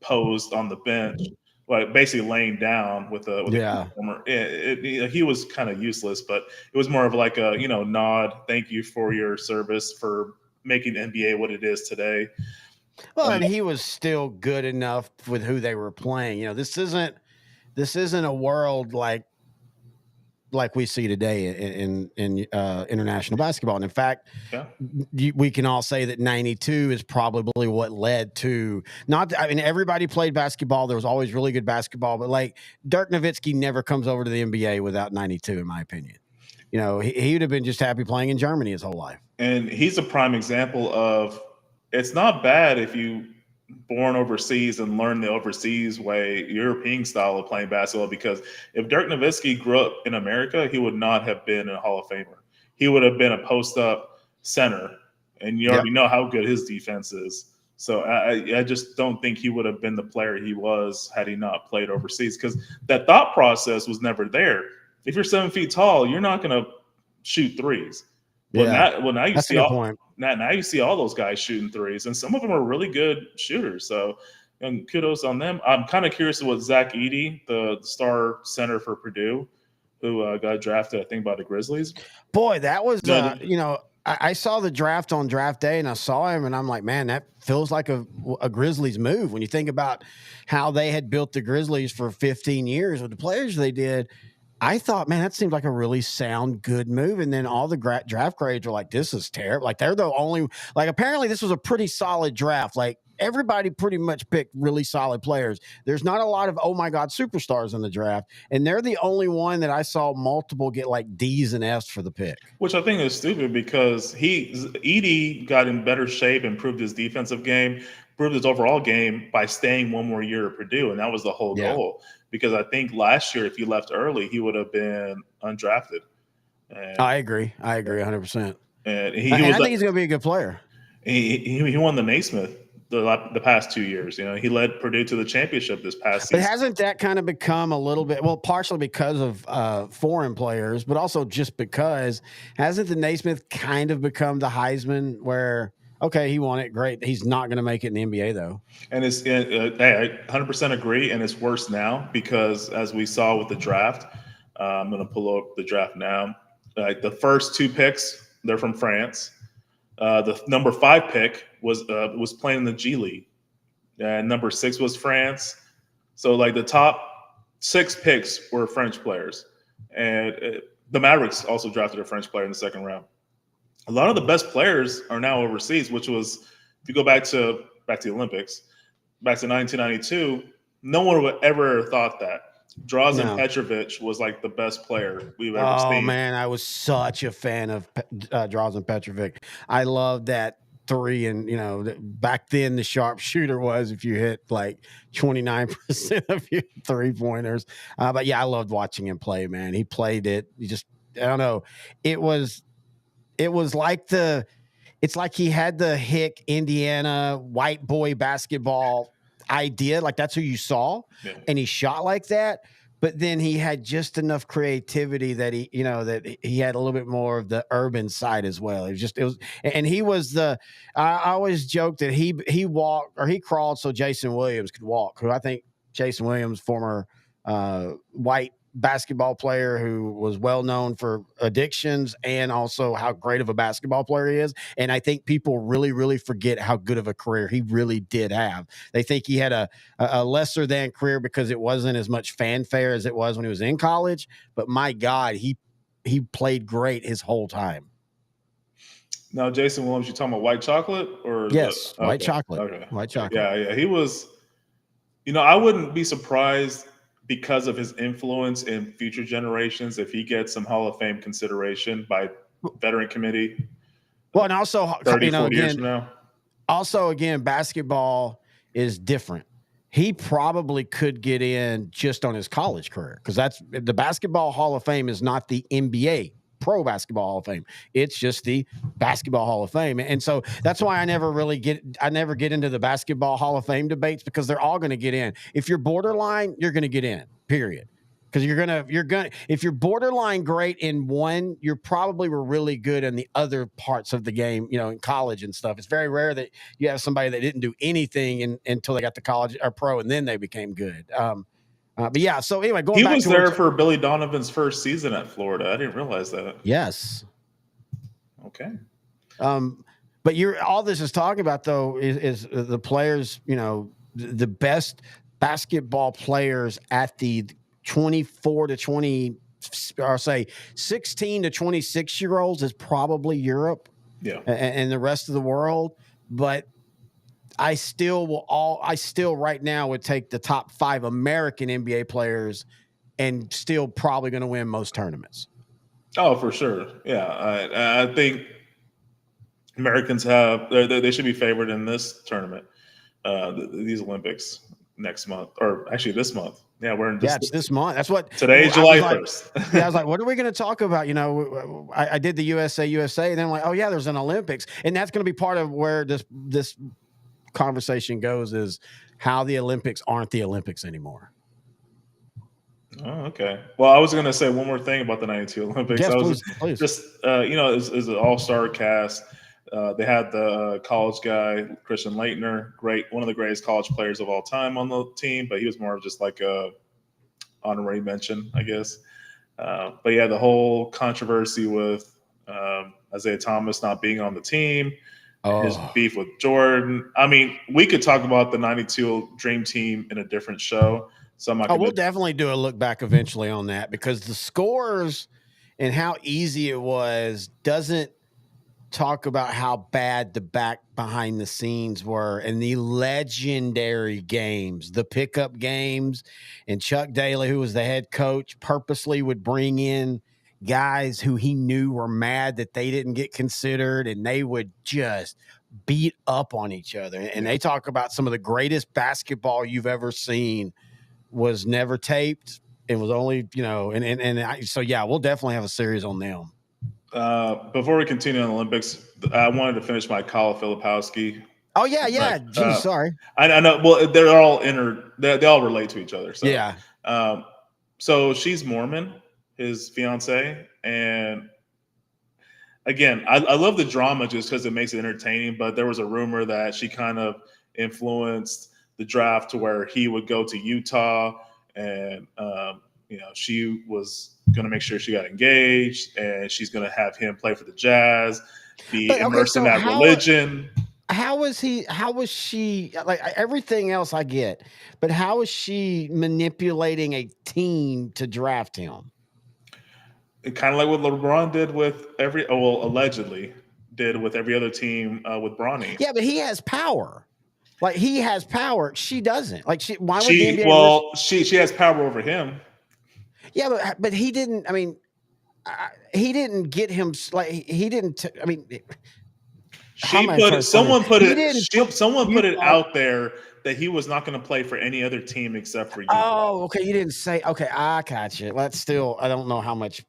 posed on the bench, like basically laying down with a performer. He was kind of useless, but it was more of like a nod. Thank you for your service for making the NBA what it is today. Well, and he was still good enough with who they were playing. This isn't a world like we see today in international basketball. And in fact, we can all say that '92 is probably what led to everybody played basketball. There was always really good basketball, but like Dirk Nowitzki never comes over to the NBA without '92, in my opinion. He would have been just happy playing in Germany his whole life. And he's a prime example of it's not bad if you born overseas and learn the overseas way, European style of playing basketball. Because if Dirk Nowitzki grew up in America, he would not have been a Hall of Famer. He would have been a post up center, and you already know how good his defense is. So I just don't think he would have been the player he was had he not played overseas, because that thought process was never there. If you're 7 feet tall, you're not going to shoot threes. Yeah, Now you that's a see good all point. now you see all those guys shooting threes, and some of them are really good shooters. So, and kudos on them. I'm kind of curious what Zach Edey, the star center for Purdue, who got drafted, I think, by the Grizzlies. Boy, that was No, I saw the draft on draft day and I saw him and I'm like, man, that feels like a Grizzlies move when you think about how they had built the Grizzlies for 15 years with the players they did. I thought, man, that seemed like a really sound, good move. And then all the draft grades were like, this is terrible. Like, they're the only, like, apparently this was a pretty solid draft. Like, everybody pretty much picked really solid players. There's not a lot of, oh my God, superstars in the draft. And they're the only one that I saw multiple get like D's and F's for the pick. which I think is stupid, because Edey got in better shape, improved his defensive game, improved his overall game by staying one more year at Purdue, and that was the whole goal. Because I think last year, if he left early, he would have been undrafted. And, I agree 100%. and I think he's going to be a good player. he won the Naismith the past 2 years. He led Purdue to the championship this past But season. hasn't that kind of become a little bit, well, partially because of foreign players, but also just because, hasn't the Naismith kind of become the Heisman where, okay, he won it, great. He's not going to make it in the NBA, though. And I 100% agree, and it's worse now because, as we saw with the draft, I'm going to pull up the draft now. Like the first 2 picks, they're from France. The number 5 pick was playing in the G League, and number 6 was France. So like the top 6 picks were French players, and the Mavericks also drafted a French player in the second round. A lot of the best players are now overseas, which was, if you go back to the Olympics, back to 1992, no one would ever have thought that. Drazen Petrovic was like the best player we've ever seen. Oh, man, I was such a fan of Drazen Petrovic. I loved that 3, and back then the sharpshooter was if you hit like 29% of your 3-pointers. But yeah, I loved watching him play, man. He played it. I don't know. It was like it's like he had the hick Indiana white boy basketball idea. Like that's who you saw, and he shot like that. But then he had just enough creativity that he had a little bit more of the urban side as well. And he was I always joke that he walked or he crawled so Jason Williams could walk. Who I think Jason Williams, former white basketball player who was well known for addictions and also how great of a basketball player he is. And I think people really, really forget how good of a career he really did have. They think he had a lesser than career because it wasn't as much fanfare as it was when he was in college. But my God, he played great his whole time. Now, Jason Williams, you talking about white chocolate or yes, white chocolate? Okay. White chocolate. Yeah. He was. I wouldn't be surprised, because of his influence in future generations, if he gets some Hall of Fame consideration by veteran committee. Well, and also 30, 40 years from now. Also, again, basketball is different. He probably could get in just on his college career, because that's the Basketball Hall of Fame is not the NBA Pro Basketball Hall of Fame. It's just the Basketball Hall of Fame. And so that's why I never get into the Basketball Hall of Fame debates, because they're all going to get in. If you're borderline, you're going to get in, period. Because if you're borderline great in one, you're probably were really good in the other parts of the game, in college and stuff. It's very rare that you have somebody that didn't do anything until they got to college or pro and then they became good. But yeah, so anyway, he was there for Billy Donovan's first season at Florida. I didn't realize that. Yes. Okay. But all this is talking about, though, is the players, the best basketball players at the 24 to 20, or say 16 to 26-year-olds is probably Europe, and the rest of the world. But I still right now would take the top 5 American NBA players and still probably going to win most tournaments. Oh, for sure. Yeah. I think Americans they should be favored in this tournament, these Olympics next month, or actually this month. Yeah, it's this month. That's what today, July 1st. I was like, what are we going to talk about? I did the USA, and then I'm like, oh yeah, there's an Olympics, and that's going to be part of where this conversation goes is how the Olympics aren't the Olympics anymore. Oh, okay. Well, I was going to say one more thing about the '92 Olympics. Yes, I was please. just, it was an all-star cast. They had the college guy, Christian Leitner, one of the greatest college players of all time on the team, but he was more of just like a honorary mention, I guess. But yeah, the whole controversy with Isaiah Thomas not being on the team, his beef with Jordan. I mean, we could talk about the '92 Dream Team in a different show. So I'm not we'll definitely do a look back eventually on that, because the scores and how easy it was doesn't talk about how bad the back behind the scenes were, and the legendary games, the pickup games. And Chuck Daly, who was the head coach, purposely would bring in guys who he knew were mad that they didn't get considered, and they would just beat up on each other. And they talk about some of the greatest basketball you've ever seen was never taped. It was only, so yeah, we'll definitely have a series on them. Before we continue on the Olympics, I wanted to finish my Kyle Filipowski. Oh yeah. Geez, sorry. I know. Well, they're all they all relate to each other. So yeah. So she's Mormon, his fiance, and again, I love the drama just because it makes it entertaining. But there was a rumor that she kind of influenced the draft to where he would go to Utah, and she was going to make sure she got engaged, and she's going to have him play for the Jazz, be immersed in that religion. How was she, like, everything else I get, but how is she manipulating a team to draft him? Kind of like what LeBron did with allegedly did with every other team with Bronny. Yeah, but he has power. Like, he has power. She doesn't. Like, why would the NBA she has power over him. Yeah, but he didn't. I mean, he didn't get him. Like, he didn't. I mean, someone put it out there that he was not going to play for any other team except for you. Oh, okay. You didn't say. Okay, I got you. Let's still. I don't know how much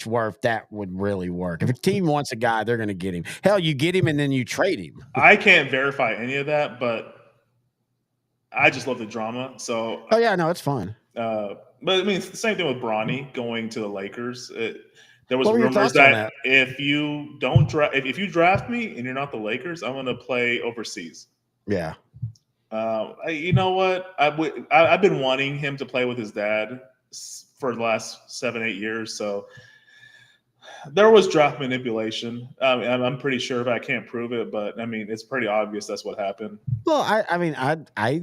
worth that would really work. If a team wants a guy, they're going to get him. Hell, you get him and then you trade him. I can't verify any of that, but I just love the drama. So. Oh yeah, no, it's fun. But I mean, it's the same thing with Bronny going to the Lakers. There was rumors that if you draft me and you're not the Lakers, I'm going to play overseas. Yeah. You know what? I've been wanting him to play with his dad for the last 7-8 years. So there was draft manipulation. I'm pretty sure, but I can't prove it. But I mean, it's pretty obvious that's what happened. Well, I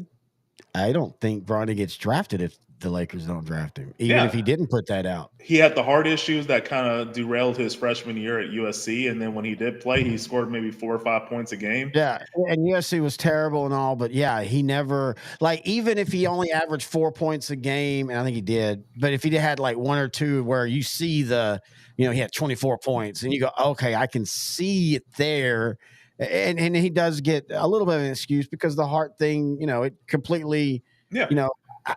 don't think Bronny gets drafted if the Lakers don't draft him, even if he didn't put that out. He had the heart issues that kind of derailed his freshman year at USC, and then when he did play, he scored maybe 4 or 5 points a game. Yeah, and USC was terrible and all, but yeah, he never, like, even if he only averaged 4 points a game, and I think he did, but if he had like 1 or 2 where you see he had 24 points, and you go, okay, I can see it there. And he does get a little bit of an excuse because the heart thing, it completely,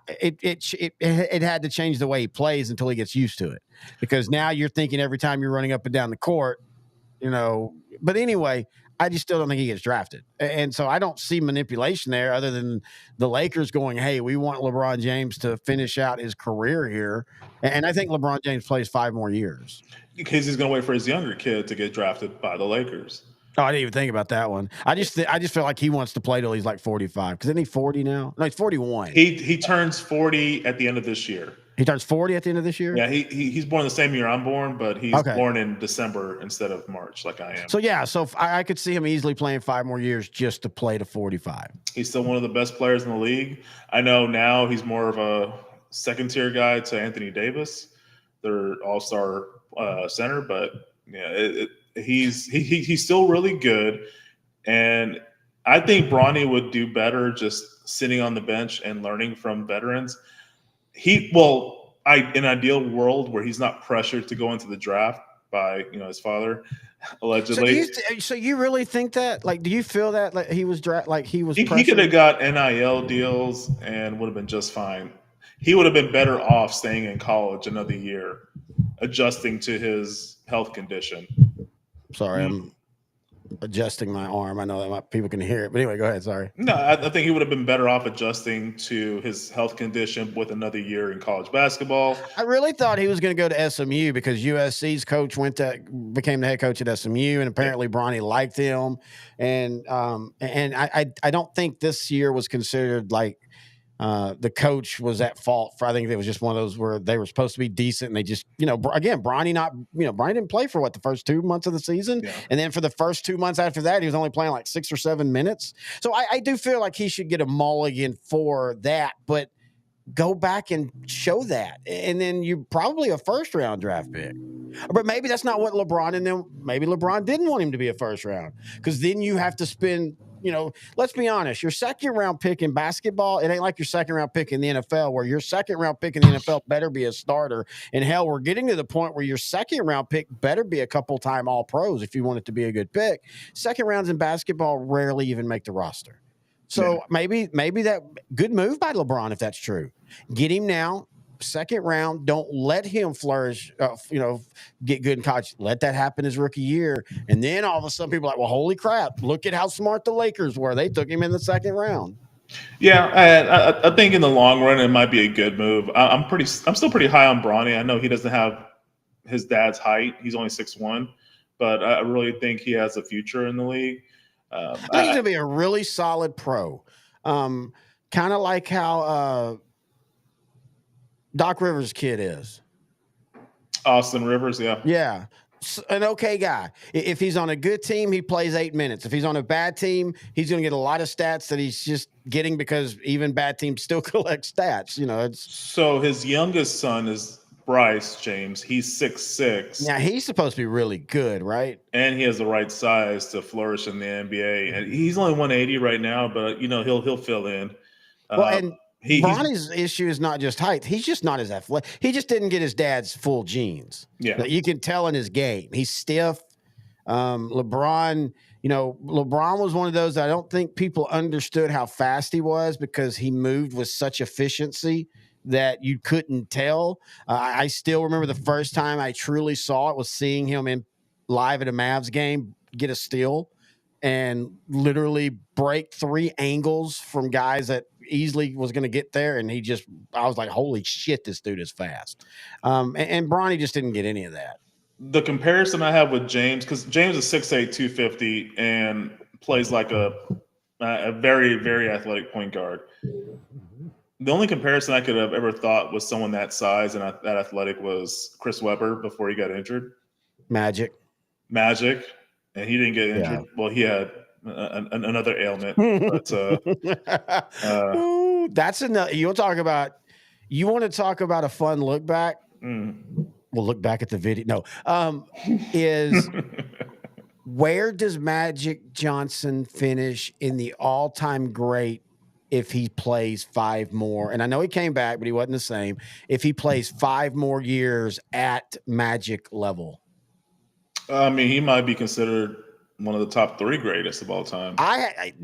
it had to change the way he plays until he gets used to it, because now you're thinking every time you're running up and down the court, but anyway, I just still don't think he gets drafted. And so I don't see manipulation there other than the Lakers going, hey, we want LeBron James to finish out his career here. And I think LeBron James plays 5 more years. Because he's going to wait for his younger kid to get drafted by the Lakers. Oh, I didn't even think about that one. I just feel like he wants to play till he's like 45. Because isn't he 40 now? No, he's 41. He turns 40 at the end of this year. He turns 40 at the end of this year? Yeah, he's born the same year I'm born, but he's born in December instead of March like I am. So, yeah, I could see him easily playing 5 more years just to play to 45. He's still one of the best players in the league. I know now he's more of a second-tier guy to Anthony Davis, their all-star center, but yeah, he's still really good, and I think Bronny would do better just sitting on the bench and learning from veterans. In an ideal world where he's not pressured to go into the draft by his father, allegedly. So you really think that? Like, do you feel that like he was He could have got NIL deals and would have been just fine. He would have been better off staying in college another year, adjusting to his health condition. Sorry, I'm adjusting my arm. I know that people can hear it, but anyway, go ahead. Sorry. No, I think he would have been better off adjusting to his health condition with another year in college basketball. I really thought he was going to go to SMU because USC's coach became the head coach at SMU, and apparently Bronny liked him. And I don't think this year was considered like the coach was at fault for. I think it was just one of those where they were supposed to be decent, and they just, again, Bronny didn't play for the first 2 months of the season, and then for the first 2 months after that, he was only playing like 6 or 7 minutes. So I do feel like he should get a mulligan for that, but go back and show that, and then you probably a first round draft pick. But maybe that's not what LeBron and them. Maybe LeBron didn't want him to be a first round, because then you have to spend. Let's be honest. Your second round pick in basketball, it ain't like your second round pick in the NFL, where your second round pick in the NFL better be a starter. And hell, we're getting to the point where your second round pick better be a couple time All Pros if you want it to be a good pick. Second rounds in basketball rarely even make the roster. So maybe that good move by LeBron, if that's true. Get him now, second round. Don't let him flourish, get good in college. Let that happen his rookie year. And then all of a sudden people are like, well, holy crap, look at how smart the Lakers were. They took him in the second round. Yeah, I think in the long run it might be a good move. I'm still pretty high on Bronny. I know he doesn't have his dad's height. He's only 6'1", but I really think he has a future in the league. I think he's gonna be a really solid pro, kind of like how Doc Rivers' kid is. Austin Rivers, yeah, an okay guy. If he's on a good team, he plays 8 minutes. If he's on a bad team, he's gonna get a lot of stats that he's just getting because even bad teams still collect stats. So his youngest son is Bryce James. He's 6'6". Now he's supposed to be really good, right? And he has the right size to flourish in the NBA. And he's only 180 right now, but he'll fill in. And Bronny's issue is not just height. He's just not as athletic. He just didn't get his dad's full genes. Yeah, you can tell in his game. He's stiff. LeBron was one of those that I don't think people understood how fast he was, because he moved with such efficiency that you couldn't tell. I still remember the first time I truly saw it was seeing him live at a Mavs game get a steal and literally break 3 angles from guys that easily was going to get there. And I was like, holy shit, this dude is fast. And Bronny just didn't get any of that. The comparison I have with James, because James is 6'8", 250 and plays like a very, very athletic point guard. The only comparison I could have ever thought was someone that size and that athletic was Chris Webber before he got injured. Magic. And he didn't get injured. Yeah. Well, he had another ailment. But, Ooh, that's enough. You want to talk about a fun look back? We'll look back at the video. No, is where does Magic Johnson finish in the all-time great if he plays 5 more? And I know he came back, but he wasn't the same. If he plays 5 more years at Magic level. I mean, he might be considered one of the top 3 greatest of all time.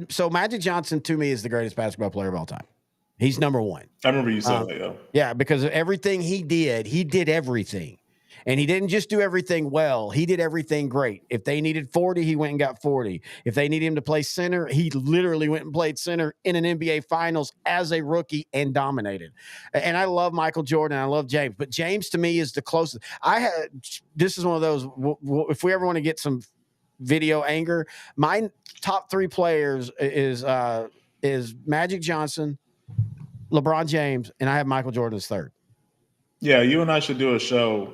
So Magic Johnson, to me, is the greatest basketball player of all time. He's number 1. I remember you said that, though. Yeah, because of everything he did everything. And he didn't just do everything well. He did everything great. If they needed 40, he went and got 40. If they needed him to play center, he literally went and played center in an NBA Finals as a rookie and dominated. And I love Michael Jordan. I love James. But James, to me, is the closest. This is one of those, if we ever want to get some video anger, my top 3 players is Magic Johnson, LeBron James, and I have Michael Jordan as 3rd. Yeah, you and I should do a show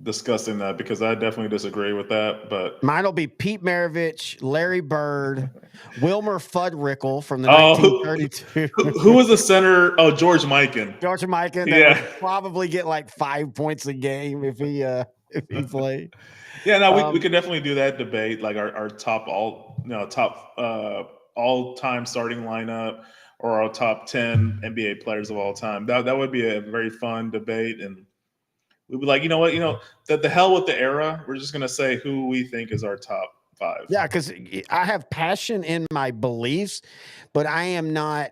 discussing that, because I definitely disagree with that. But mine will be Pete Maravich, Larry Bird, Wilmer Fuddruckle from the 1932. Who was the center? Oh, George Mikan. That would probably get like 5 points a game if he played. Yeah, no, we could definitely do that debate, like our top all-time starting lineup, or our top 10 NBA players of all time. That would be a very fun debate, and we'd be like, you know what, the hell with the era. We're just gonna say who we think is our top 5. Yeah, because I have passion in my beliefs, but I am not.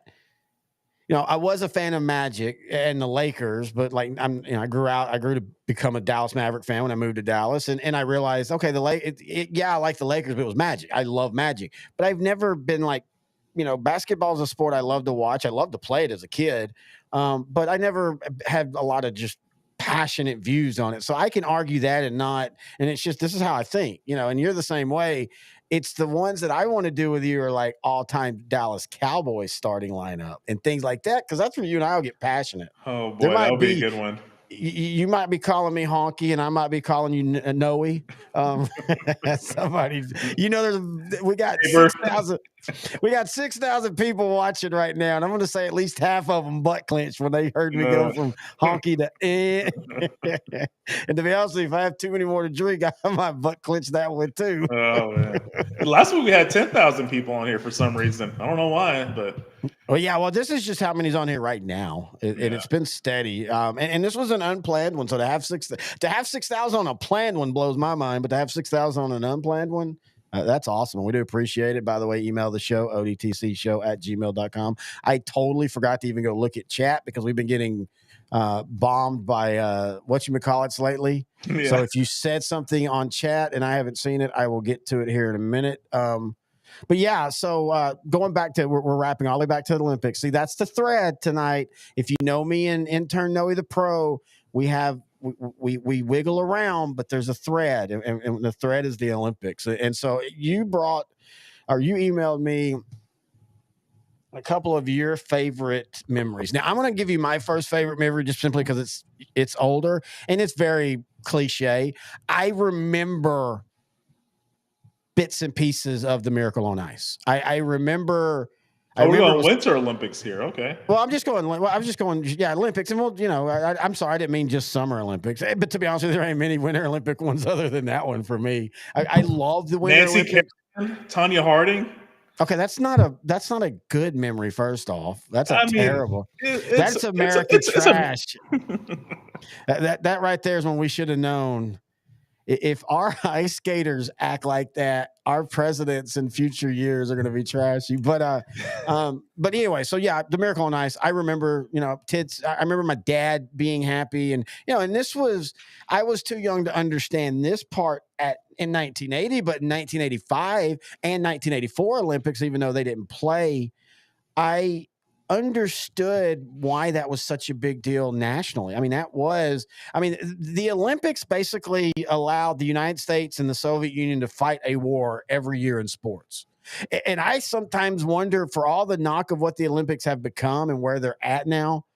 I was a fan of Magic and the Lakers, but like I grew to become a Dallas Maverick fan when I moved to Dallas, and I realized, okay, I like the Lakers, but it was Magic. I love Magic, but I've never been like, basketball is a sport I love to watch. I love to play it as a kid, but I never had a lot of just passionate views on it. So I can argue that and it's just this is how I think, and you're the same way. It's the ones that I want to do with you are like all-time Dallas Cowboys starting lineup and things like that, because that's where you and I will get passionate. Oh boy, There that might would be a be good one. you might be calling me honky and I might be calling you Noe. Somebody, we got 6,000. We got 6,000 people watching right now, and I'm going to say at least half of them butt clenched when they heard me go from honky to eh. And to be honest with you, if I have too many more to drink, I might butt clench that one too. Oh man! Last week we had 10,000 people on here for some reason. I don't know why, but this is just how many's on here right now, and it's been steady. And this was an unplanned one, so to have 6,000 on a planned one blows my mind, but to have 6,000 on an unplanned one. That's awesome. We do appreciate it. By the way, email the show, odtcshow@gmail.com. I totally forgot to even go look at chat because we've been getting bombed by whatchamacallits lately. Yeah. So if you said something on chat and I haven't seen it, I will get to it here in a minute. But yeah, so going back to, we're wrapping all the way back to the Olympics. See, that's the thread tonight. If you know me and intern Noe the Pro, we wiggle around, but there's a thread, and the thread is the Olympics. And so you emailed me a couple of your favorite memories. Now I'm going to give you my first favorite memory just simply because it's older and it's very cliche. I remember bits and pieces of the Miracle on Ice. I remember. We're going Winter Olympics here. Okay. Well, I was just going, Olympics. And I'm sorry, I didn't mean just Summer Olympics. But to be honest with you, there ain't many Winter Olympic ones other than that one for me. I love the Winter Olympics. Tanya Harding. Okay, that's not a good memory, first off. That's terrible. That's American trash. That right there is when we should have known. If our ice skaters act like that, our presidents in future years are going to be trashy. But anyway, so yeah, the Miracle on Ice. I remember, I remember my dad being happy, and and I was too young to understand this part in 1980, but in 1985 and 1984 Olympics, even though they didn't play, I understood why that was such a big deal nationally. The Olympics basically allowed the United States and the Soviet Union to fight a war every year in sports. And I sometimes wonder, for all the knock of what the Olympics have become and where they're at now,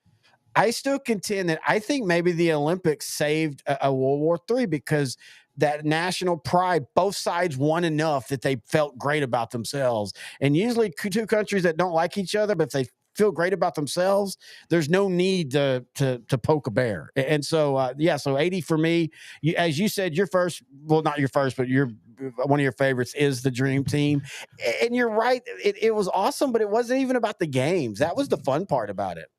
I still contend that I think maybe the Olympics saved a World War III, because that national pride, both sides won enough that they felt great about themselves. And usually two countries that don't like each other, but if they feel great about themselves, there's no need to poke a bear. And so so 80 for me, as you said, your first, well, not your first, but one of your favorites is the Dream Team. And you're right, it was awesome, but it wasn't even about the games. That was the fun part about it.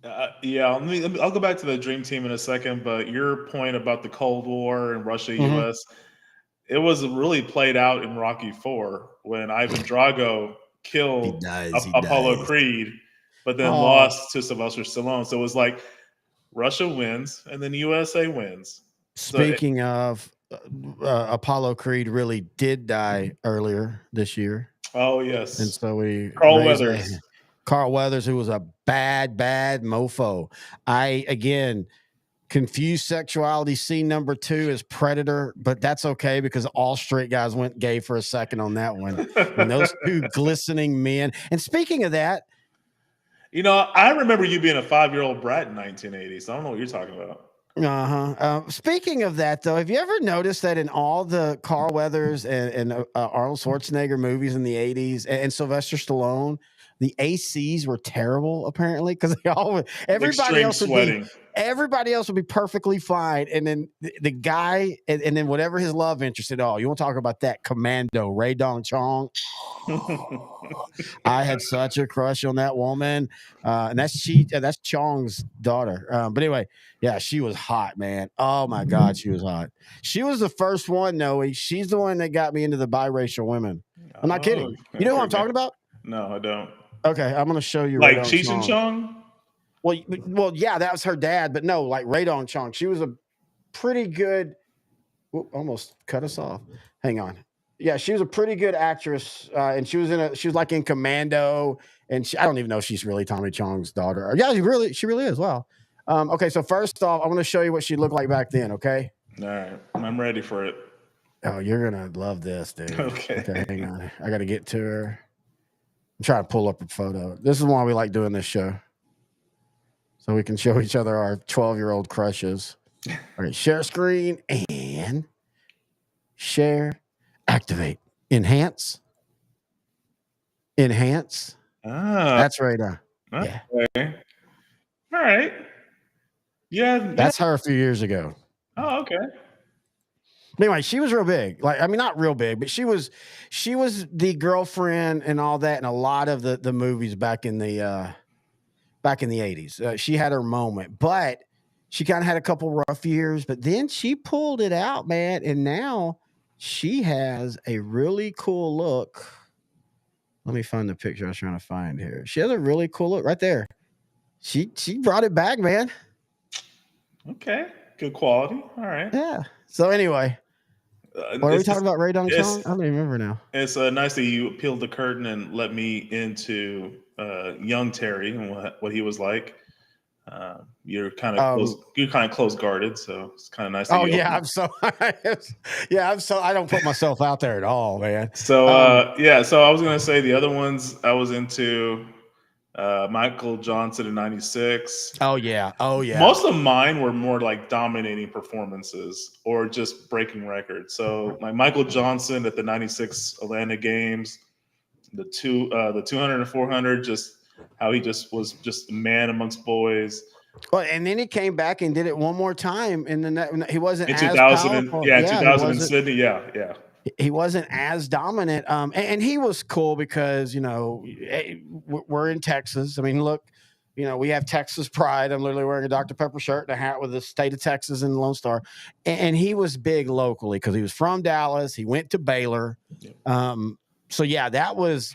I'll go back to the Dream Team in a second, but your point about the Cold War and Russia, US, it was really played out in Rocky IV when Ivan Drago killed Apollo Creed, but then lost to Sylvester Stallone. So it was like Russia wins and then USA wins. Speaking of Apollo Creed, really did die earlier this year. Oh yes, and so Carl Weathers, who was a bad mofo. I again confused sexuality. Scene number 2 is Predator, but that's okay because all straight guys went gay for a second on that one. And those two glistening men. And speaking of that, I remember you being a 5-year-old brat in 1980, so I don't know what you're talking about. Speaking of that, though, have you ever noticed that in all the Carl Weathers and Arnold Schwarzenegger movies in the 80s and Sylvester Stallone, the ACs were terrible, apparently, because everybody else would be perfectly fine, and then the guy, and then whatever his love interest at all. You want to talk about that commando, Ray Dong Chong? I had such a crush on that woman, and that's Chong's daughter. But anyway, yeah, she was hot, man. Oh my God, she was hot. She was the first one, Noe. She's the one that got me into the biracial women. I'm not kidding. You know who I'm talking about? No, I don't. Okay, I'm gonna show you Like Radong Cheech and Chong. Chong? Well, yeah, that was her dad, but no, like Radong Chong. She was a pretty good. Whoop, almost cut us off. Hang on. Yeah, she was a pretty good actress, and she was like in Commando, and I don't even know if she's really Tommy Chong's daughter. Yeah, she really is. Wow. Okay, so first off, I want to show you what she looked like back then. Okay. All right, I'm ready for it. Oh, you're gonna love this, dude. Okay. Okay, hang on. I got to get to her. I'm trying to pull up a photo. This is why we like doing this show, so we can show each other our 12-year-old crushes. All right, share screen and share, activate, enhance. Ah, That's right. Yeah, okay. All right. Yeah. that's her a few years ago. Oh, okay. Anyway, she was real big. Like, I mean, not real big, but she was the girlfriend and all that in a lot of the movies back in the 80s. She had her moment, but she kind of had a couple rough years, but then she pulled it out, man. And now she has a really cool look. Let me find the picture I was trying to find here. She has a really cool look right there. She brought it back, man. Okay. Good quality. All right. Yeah. So anyway, what are we talking about? Radong Chong? I don't even remember now. It's nice that you peeled the curtain and let me into young Terry and what he was like. You're kind of close guarded, so it's kind of nice. Oh yeah, I'm so I don't put myself out there at all, man. So so I was gonna say the other ones I was into Michael Johnson in '96. Oh yeah. Most of mine were more like dominating performances or just breaking records. So like Michael Johnson at the '96 Atlanta games, the 200 and 400, just how he just was just a man amongst boys. Well, and then he came back and did it one more time in the net. He wasn't In as 2000, powerful. 2000 in Sydney, yeah. He wasn't as dominant. And he was cool because, we're in Texas. I mean, look, we have Texas pride. I'm literally wearing a Dr. Pepper shirt and a hat with the state of Texas and the Lone Star. And he was big locally because he was from Dallas. He went to Baylor. So yeah, that was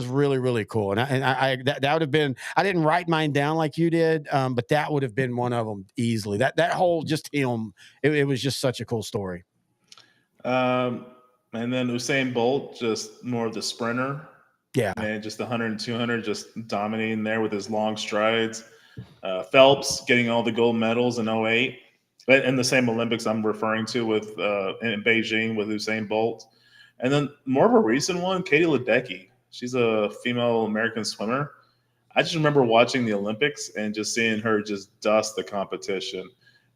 really, really cool. And that would have been, I didn't write mine down like you did, but that would have been one of them easily. That whole just him, it was just such a cool story. And then Usain Bolt, just more of the sprinter. Yeah. And just the 100 and 200, just dominating there with his long strides. Phelps getting all the gold medals in 08. In the same Olympics I'm referring to with in Beijing with Usain Bolt. And then more of a recent one, Katie Ledecky. She's a female American swimmer. I just remember watching the Olympics and just seeing her just dust the competition.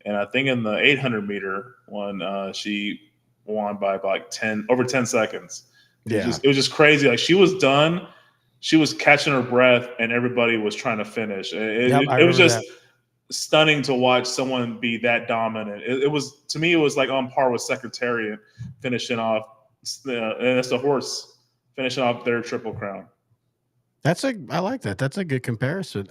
And I think in the 800 meter one, she won by like over 10 seconds. It was just crazy. Like she was done. She was catching her breath and everybody was trying to finish. It was just stunning to watch someone be that dominant. It was, to me, it was like on par with Secretariat finishing off. And it's the horse finishing off their Triple Crown. I like that. That's a good comparison.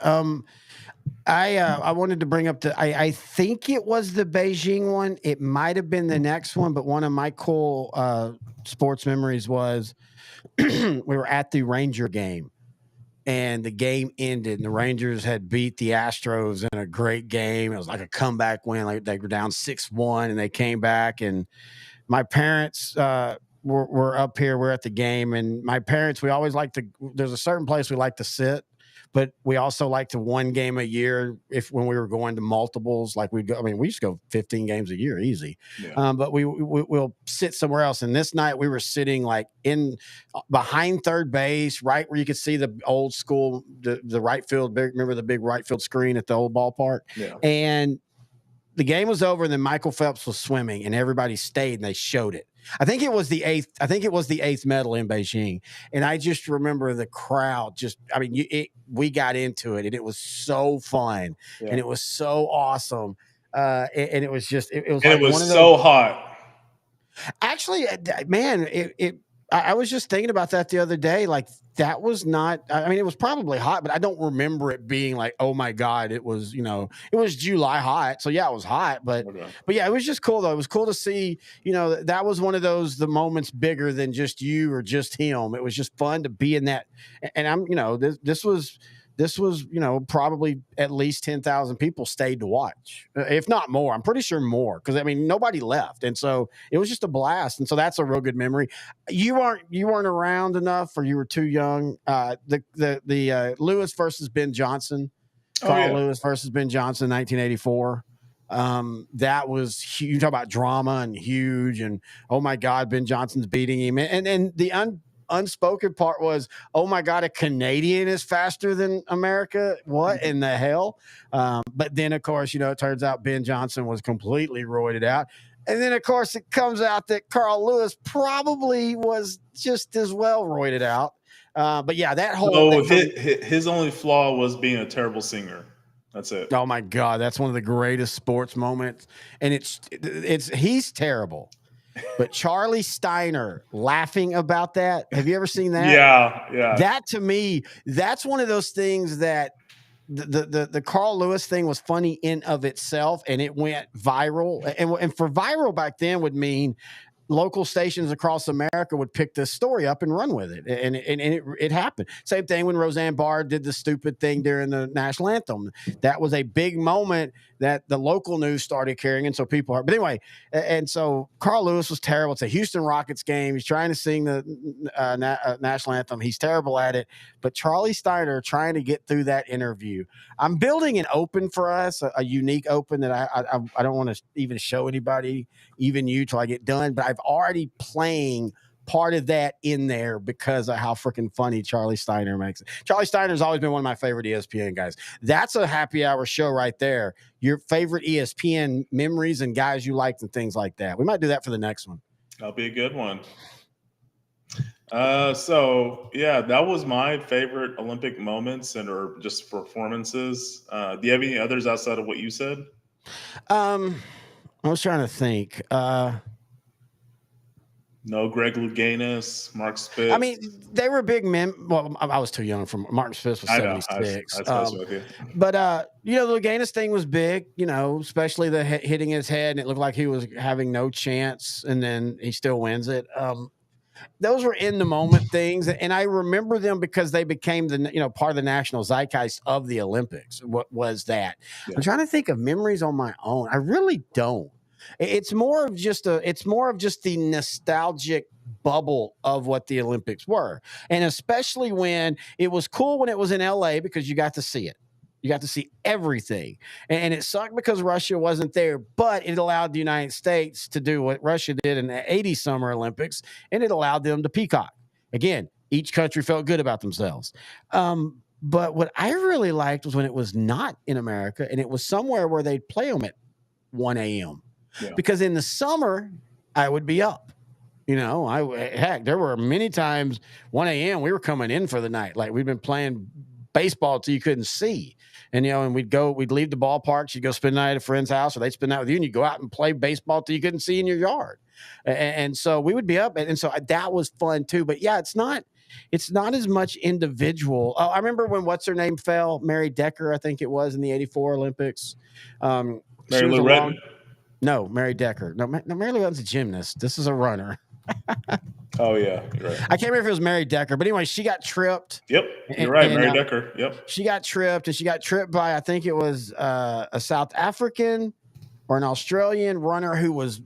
I wanted to bring up I think it was the Beijing one. It might have been the next one, but one of my cool sports memories was we were at the Ranger game and the game ended and the Rangers had beat the Astros in a great game. It was like a comeback win. Like they were down 6-1 and they came back, and my parents we're up here, we're at the game, and my parents, we always like to, there's a certain place we like to sit, but we also like to one game a year when we were going to multiples, like we used to go 15 games a year, easy. Yeah. But we'll sit somewhere else. And this night we were sitting like behind third base, right where you could see the old school, the right field, remember the big right field screen at the old ballpark? Yeah. And the game was over, and then Michael Phelps was swimming, and everybody stayed, and they showed it. I think it was the eighth medal in Beijing, and I just remember the crowd. We got into it, and it was so fun, and it was so awesome, and it was just it was. And like it was so hot. Actually, man, I was just thinking about that the other day. Like that was not. I mean, it was probably hot, but I don't remember it being like, oh my god, it was. It was July hot, so yeah, it was hot. But Okay. yeah, it was just cool though. It was cool to see. That was one of the moments bigger than just you or just him. It was just fun to be in that. And I'm, this was probably at least 10,000 people stayed to watch, if not more. I'm pretty sure more, because I mean nobody left, and so it was just a blast. And so that's a real good memory. You weren't around enough, or you were too young. The Lewis versus Ben Johnson, Oh Carl yeah. Lewis versus Ben Johnson, 1984. That was huge. You talk about drama and huge, and oh my god, Ben Johnson's beating him, and the unspoken part was, oh my god, a Canadian is faster than America. What in the hell? But then of course, it turns out Ben Johnson was completely roided out. And then of course it comes out that Carl Lewis probably was just as well roided out. But yeah, that whole No, his only flaw was being a terrible singer. That's it. oh my god, that's one of the greatest sports moments. And he's terrible. But Charlie Steiner laughing about that. Have you ever seen that? Yeah. That to me, that's one of those things that the Carl Lewis thing was funny in of itself, and it went viral. And for viral back then would mean local stations across America would pick this story up and run with it. And it happened. Same thing when Roseanne Barr did the stupid thing during the national anthem. That was a big moment that the local news started carrying. And so people are, but anyway, and so Carl Lewis was terrible. It's a Houston Rockets game. He's trying to sing the national anthem. He's terrible at it. But Charlie Steiner trying to get through that interview. I'm building an open for us, a unique open that I don't want to even show anybody, even you, till I get done. But I've already playing part of that in there because of how freaking funny Charlie Steiner makes it. Charlie Steiner's always been one of my favorite ESPN guys. That's a happy hour show right there. Your favorite ESPN memories and guys you liked and things like that. We might do that for the next one. That'll be a good one. So yeah, that was my favorite Olympic moments or just performances. Do you have any others outside of what you said? I was trying to think. No, Greg Louganis, Mark Spitz. I mean, they were big men. Well, I was too young for Martin Spitz was 76. With you. But the Louganis thing was big, especially the hitting his head, and it looked like he was having no chance, and then he still wins it. Those were in the moment things, and I remember them because they became the part of the national zeitgeist of the Olympics. What was that? Yeah. I'm trying to think of memories on my own. I really don't. It's more of just the nostalgic bubble of what the Olympics were, and especially when it was cool when it was in LA because you got to see it. You got to see everything. And it sucked because Russia wasn't there, but it allowed the United States to do what Russia did in the 80 Summer Olympics, and it allowed them to peacock. Again, each country felt good about themselves. But what I really liked was when it was not in America and it was somewhere where they'd play them at 1 a.m. Yeah. Because in the summer, I would be up. There were many times 1 a.m. we were coming in for the night. Like we'd been playing baseball till you couldn't see. And we'd leave the ballparks, you'd go spend the night at a friend's house, or they'd spend the night with you, and you'd go out and play baseball till you couldn't see in your yard. And so we would be up. And so that was fun too. But yeah, it's not as much individual. Oh, I remember when what's her name fell, Mary Decker, I think it was in the 84 Olympics. Mary Lou Retton. No, Mary Decker. No, Mary Lou Retton's a gymnast. This is a runner. Oh yeah, you're right. I can't remember if it was Mary Decker, but anyway, she got tripped. Yep, you're right, Mary Decker. Yep, she got tripped, and she got tripped by I think it was a South African or an Australian runner who was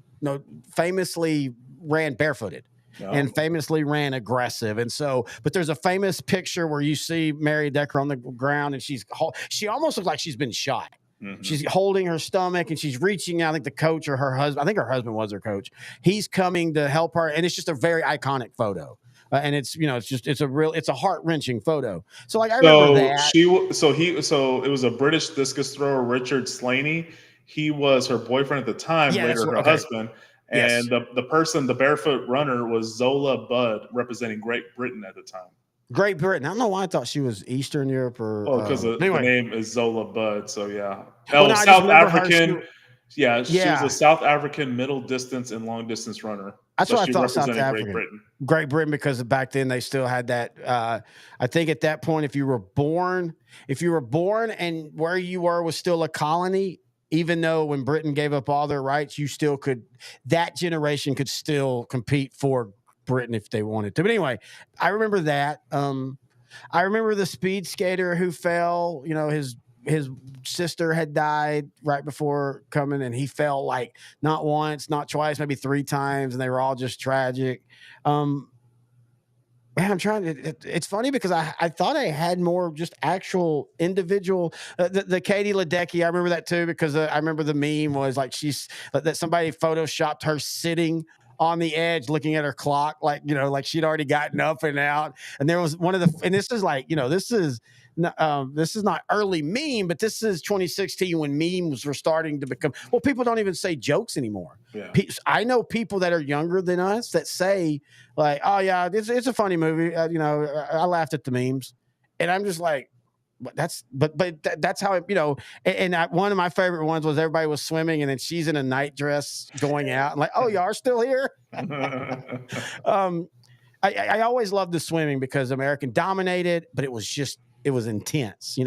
famously ran barefooted. And famously ran aggressive. And so, but there's a famous picture where you see Mary Decker on the ground, and she almost looks like she's been shot. Mm-hmm. She's holding her stomach and she's reaching out. I think the coach or her husband, I think her husband was her coach. He's coming to help her. And it's just a very iconic photo. And it's a heart-wrenching photo. So like, I remember that. It was a British discus thrower, Richard Slaney. He was her boyfriend at the time, later her husband. And the barefoot runner was Zola Budd, representing Great Britain at the time. Great Britain. I don't know why I thought she was Eastern Europe or. Oh, because the name is Zola Budd. So yeah, South African. She was a South African middle distance and long distance runner. That's what I especially thought. South representing Great African, Britain. Great Britain, because back then they still had that. I think at that point, if you were born and where you were was still a colony, even though when Britain gave up all their rights, you still could. That generation could still compete for Britain if they wanted to. But anyway, I remember that. I remember the speed skater who fell. You know, his sister had died right before coming, and he fell like not once, not twice, maybe 3 times, and they were all just tragic. Man, I'm trying to. It's funny because I thought I had more just actual individual. The Katie Ledecky, I remember that too because I remember the meme was like that somebody photoshopped her sitting on the edge looking at her clock, like like she'd already gotten up and out. And there was one of the, and this is like this is not early meme, but this is 2016 when memes were starting to become. Well, people don't even say jokes anymore. Yeah. I know people that are younger than us that say like, "Oh yeah, it's a funny movie." I laughed at the memes, and I'm just like, "But that's how it." One of my favorite ones was everybody was swimming, and then she's in a night dress going out, and like, "Oh, y'all are still here." I always loved the swimming because American dominated, but it was intense.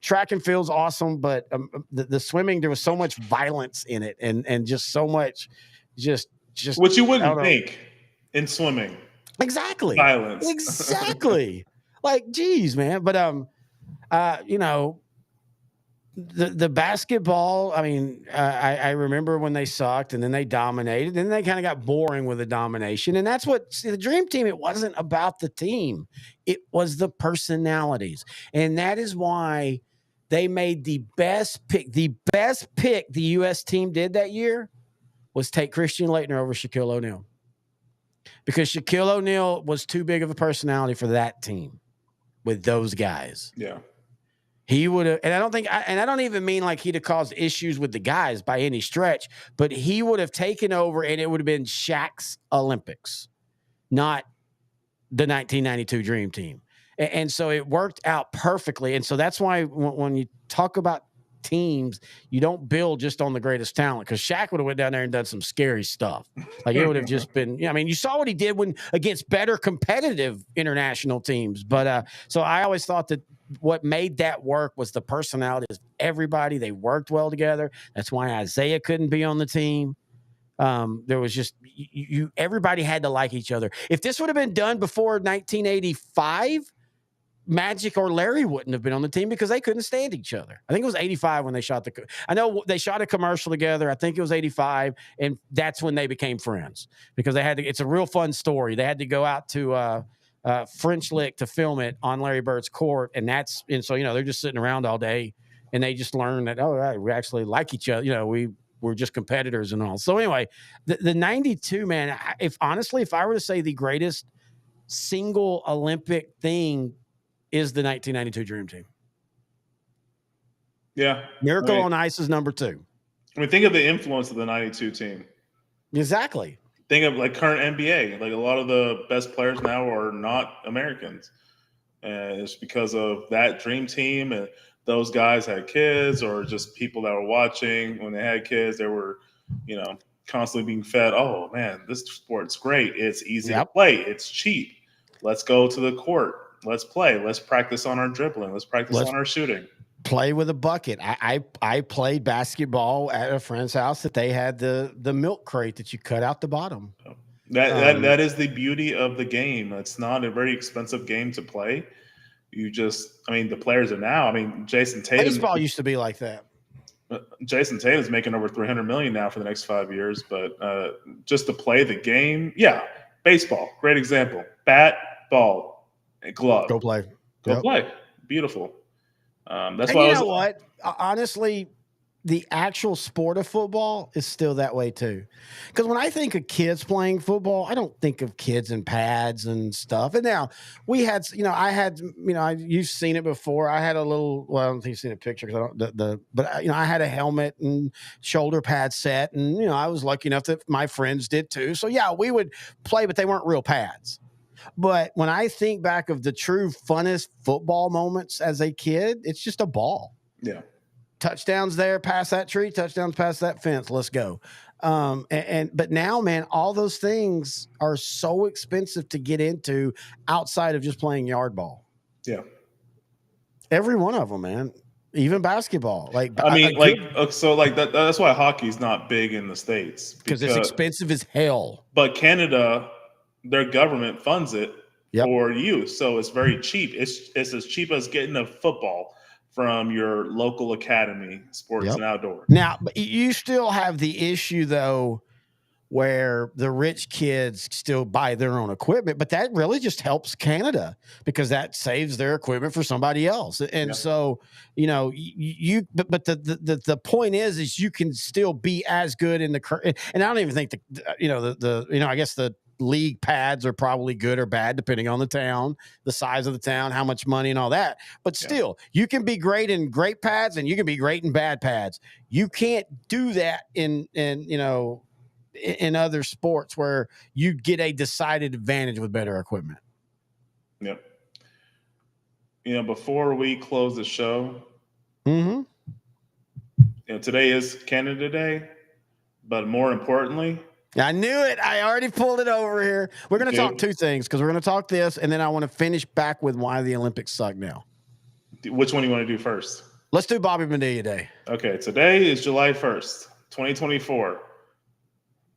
Track and field's awesome, but the swimming, there was so much violence in it, and just so much, just Which you wouldn't think in swimming. Exactly. Violence. Exactly. Like, geez, man. But the basketball, I mean, I remember when they sucked and then they dominated, and then they kind of got boring with the domination. And that's the Dream Team, it wasn't about the team. It was the personalities. And that is why they made the best pick. The best pick the U.S. team did that year was take Christian Laettner over Shaquille O'Neal. Because Shaquille O'Neal was too big of a personality for that team with those guys. Yeah. He would have, and I don't even mean like he'd have caused issues with the guys by any stretch, but he would have taken over and it would have been Shaq's Olympics, not the 1992 Dream Team. And so it worked out perfectly. And so that's why when you talk about teams, you don't build just on the greatest talent, because Shaq would have went down there and done some scary stuff. Like it would have just been, I mean, you saw what he did against better competitive international teams. But so I always thought that what made that work was the personalities of everybody. They worked well together. That's why Isaiah couldn't be on the team. There was just everybody had to like each other. If this would have been done before 1985, Magic or Larry wouldn't have been on the team because they couldn't stand each other. I think it was 85 when they shot I know they shot a commercial together. I think it was 85, and that's when they became friends because they had to. It's a real fun story. They had to go out to French Lick to film it on Larry Bird's court, and so they're just sitting around all day, and they just learned that we actually like each other. We're just competitors and all. So anyway, the 92, man. If I were to say the greatest single Olympic thing is the 1992 Dream Team. Yeah. Miracle on Ice is number 2. I mean, think of the influence of the 92 team. Exactly. Think of like current NBA. Like a lot of the best players now are not Americans. And it's because of that Dream Team, and those guys had kids, or just people that were watching when they had kids. They were, constantly being fed, oh man, this sport's great. It's easy to play. It's cheap. Let's go to the court. Let's play. Let's practice on our dribbling. Let's practice on our shooting. Play with a bucket. I played basketball at a friend's house that they had the milk crate that you cut out the bottom. That is the beauty of the game. It's not a very expensive game to play. The players are now. Jason Tatum. Baseball used to be like that. Jason Tatum's making over $300 million now for the next 5 years, but just to play the game, yeah. Baseball, great example. Bat, ball. Glove. Go play. Play. Beautiful. That's why. You know what? Honestly, the actual sport of football is still that way too. Because when I think of kids playing football, I don't think of kids in pads and stuff. And now we had, you've seen it before. I had a little. Well, I don't think you've seen a picture because I don't. But I had a helmet and shoulder pad set, and I was lucky enough that my friends did too. So yeah, we would play, but they weren't real pads. But when I think back of the true funnest football moments as a kid, it's just a ball. Yeah. touchdowns there, past that tree, touchdowns past that fence. Let's go. But now, man, all those things are so expensive to get into outside of just playing yard ball. Yeah. Every one of them, man. Even basketball. Like, I mean, that's why hockey's not big in the States because it's expensive as hell. But Canada, their government funds it Yep. for use, so it's very cheap. It's as cheap as getting a football from your local academy, sports and outdoor. Now, but you still have the issue though, where the rich kids still buy their own equipment, but that really just helps Canada because that saves their equipment for somebody else. And so, you know, but the point is you can still be as good in the, and I don't even think I guess the league pads are probably good or bad depending on the town, the size of the town, how much money and all that. But still, you can be great in great pads and you can be great in bad pads. You can't do that in other sports where you get a decided advantage with better equipment. Yep. You know, before we close the show, today is Canada Day, but more importantly, I knew it. I already pulled it over here. We're going to talk two things because we're going to talk this, and then I want to finish back with why the Olympics suck now. Which one do you want to do first? Let's do Bobby Bonilla Day. Okay, today is July 1st, 2024.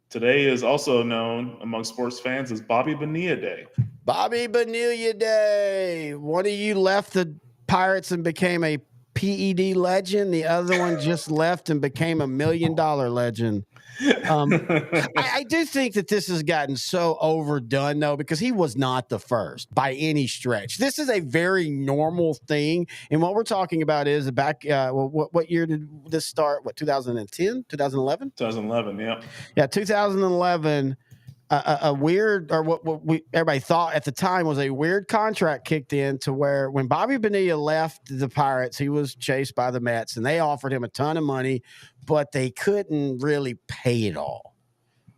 Today is also known among sports fans as Bobby Bonilla Day. Bobby Bonilla Day. One of you left the Pirates and became a PED legend. The other one just left and became $1 million legend. I do think that this has gotten so overdone, though, because he was not the first by any stretch. This is a very normal thing. And what we're talking about is back, what year did this start? What, 2010, 2011? 2011, yeah. Yeah, 2011. A weird, or what everybody thought at the time was a weird contract kicked in to where when Bobby Bonilla left the Pirates, he was chased by the Mets and they offered him a ton of money, but they couldn't really pay it all.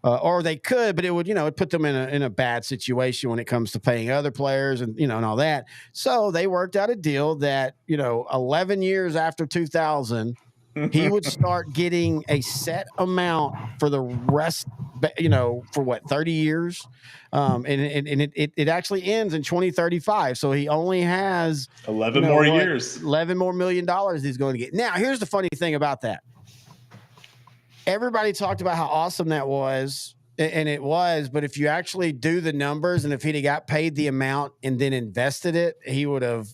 Or they could, but it would, it put them in a bad situation when it comes to paying other players and, and all that. So they worked out a deal that, 11 years after 2000, he would start getting a set amount for the rest, for what, 30 years? And it actually ends in 2035. So he only has 11 more years, $11 more million he's going to get. Now, here's the funny thing about that. Everybody talked about how awesome that was, and it was, but if you actually do the numbers and if he'd have got paid the amount and then invested it, he would have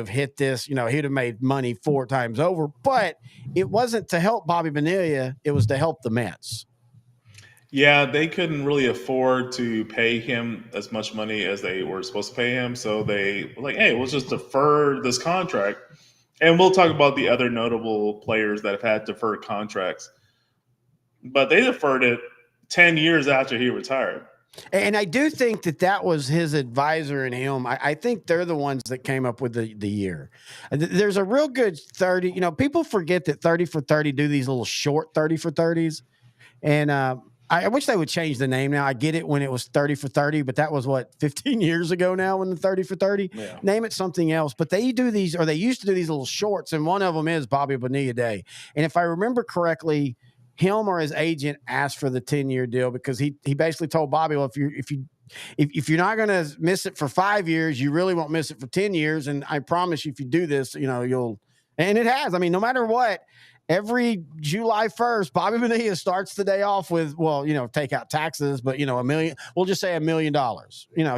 hit this, he'd have made money 4 times over, but it wasn't to help Bobby Bonilla. It was to help the Mets. Yeah, they couldn't really afford to pay him as much money as they were supposed to pay him. So they were like, hey, we'll just defer this contract. And we'll talk about the other notable players that have had deferred contracts. But they deferred it 10 years after he retired. And I do think that was his advisor and him. I think they're the ones that came up with the year. There's a real good 30. People forget that 30 for 30 do these little short 30 for 30s. And I wish they would change the name now. I get it when it was 30 for 30, but that was 15 years ago now when the 30 for 30. Yeah. Name it something else. But they do these, or they used to do these little shorts, and one of them is Bobby Bonilla Day. And if I remember correctly, him or his agent asked for the 10-year deal because he basically told Bobby, well, if you're not going to miss it for 5 years, you really won't miss it for 10 years. And I promise you, if you do this, you'll, and it has. I mean, no matter what, every July 1st, Bobby Bonilla starts the day off with, take out taxes, but $1 million, we'll just say $1 million.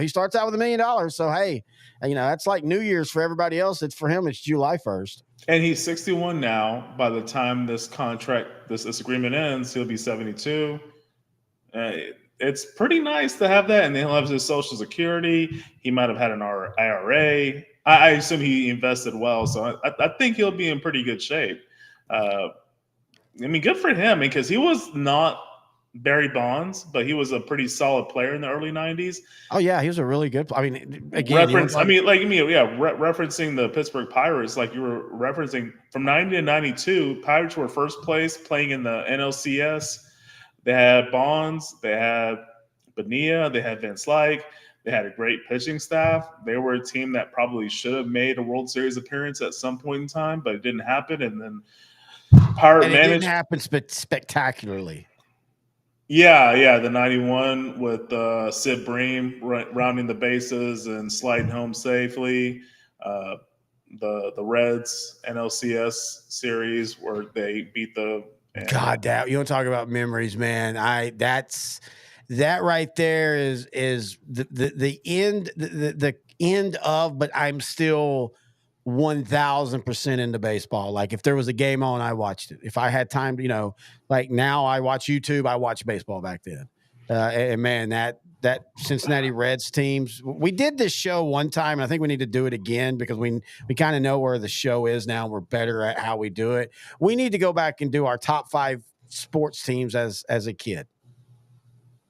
He starts out with $1 million. So, hey, that's like New Year's for everybody else. It's for him, it's July 1st. And he's 61 now. By the time this agreement ends, he'll be 72. It's pretty nice to have that. And then he'll have his Social Security. He might have had an IRA. I assume he invested well. So I think he'll be in pretty good shape. Good for him because he was not Barry Bonds, but he was a pretty solid player in the early 90s. Oh yeah, he was a really good. Again, referencing the Pittsburgh Pirates, like you were referencing from 90 to 92, Pirates were first place playing in the NLCS. They had Bonds, they had Bonilla, they had Vince Like, They had a great pitching staff. They were a team that probably should have made a World Series appearance at some point in time, but it didn't happen. And then Pirate And it didn't managed. happen spectacularly. Yeah, the 91 with Sid Bream rounding the bases and sliding home safely. Uh, the Reds NLCS series where they beat the God, that you don't talk about memories, man. That right there is the end the end of, but I'm still 1000% into baseball. Like if there was a game on, I watched it. If I had time, like now I watch YouTube, I watch baseball back then. And man, that Cincinnati Reds teams, we did this show one time, and I think we need to do it again because we kind of know where the show is now. We're better at how we do it. We need to go back and do our top 5 sports teams as a kid.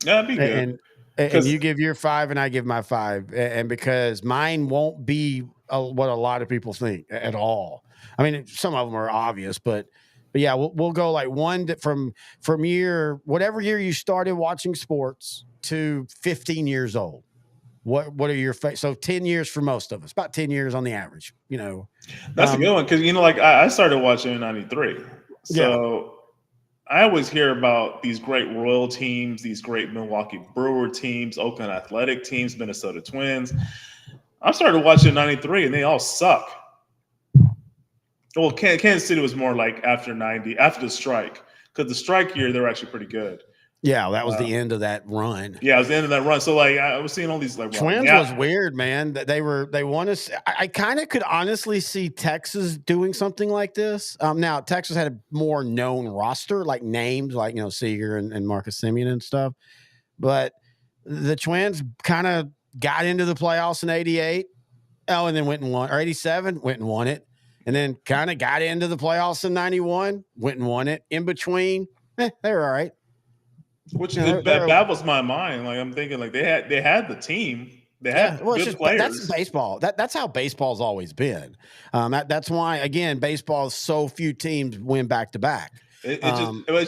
That'd be good. And you give your 5 and I give my 5, and because mine won't be what a lot of people think at all. I mean, some of them are obvious, but yeah, we'll go like one from whatever year you started watching sports to 15 years old. What are your so 10 years for most of us, about 10 years on the average. That's a good one because like I started watching in '93, so. Yeah. I always hear about these great Royal teams, these great Milwaukee Brewer teams, Oakland Athletic teams, Minnesota Twins. I started watching in '93, and they all suck. Well, Kansas City was more like after '90, after the strike, because the strike year they were actually pretty good. Yeah, that was the end of that run. Yeah, it was the end of that run. So like I was seeing all these like Twins was weird, man. That they won us. I kind of could honestly see Texas doing something like this. Now Texas had a more known roster, like names, like Seager and Marcus Semien and stuff. But the Twins kind of got into the playoffs in '88. Oh, and then went and won, or '87, went and won it, and then kind of got into the playoffs in '91, went and won it. In between, they were all right. Which baffles my mind. Like I'm thinking, like they had the team, they had good players. That's baseball. That's how baseball's always been. That's why again, baseball so few teams win back to back. It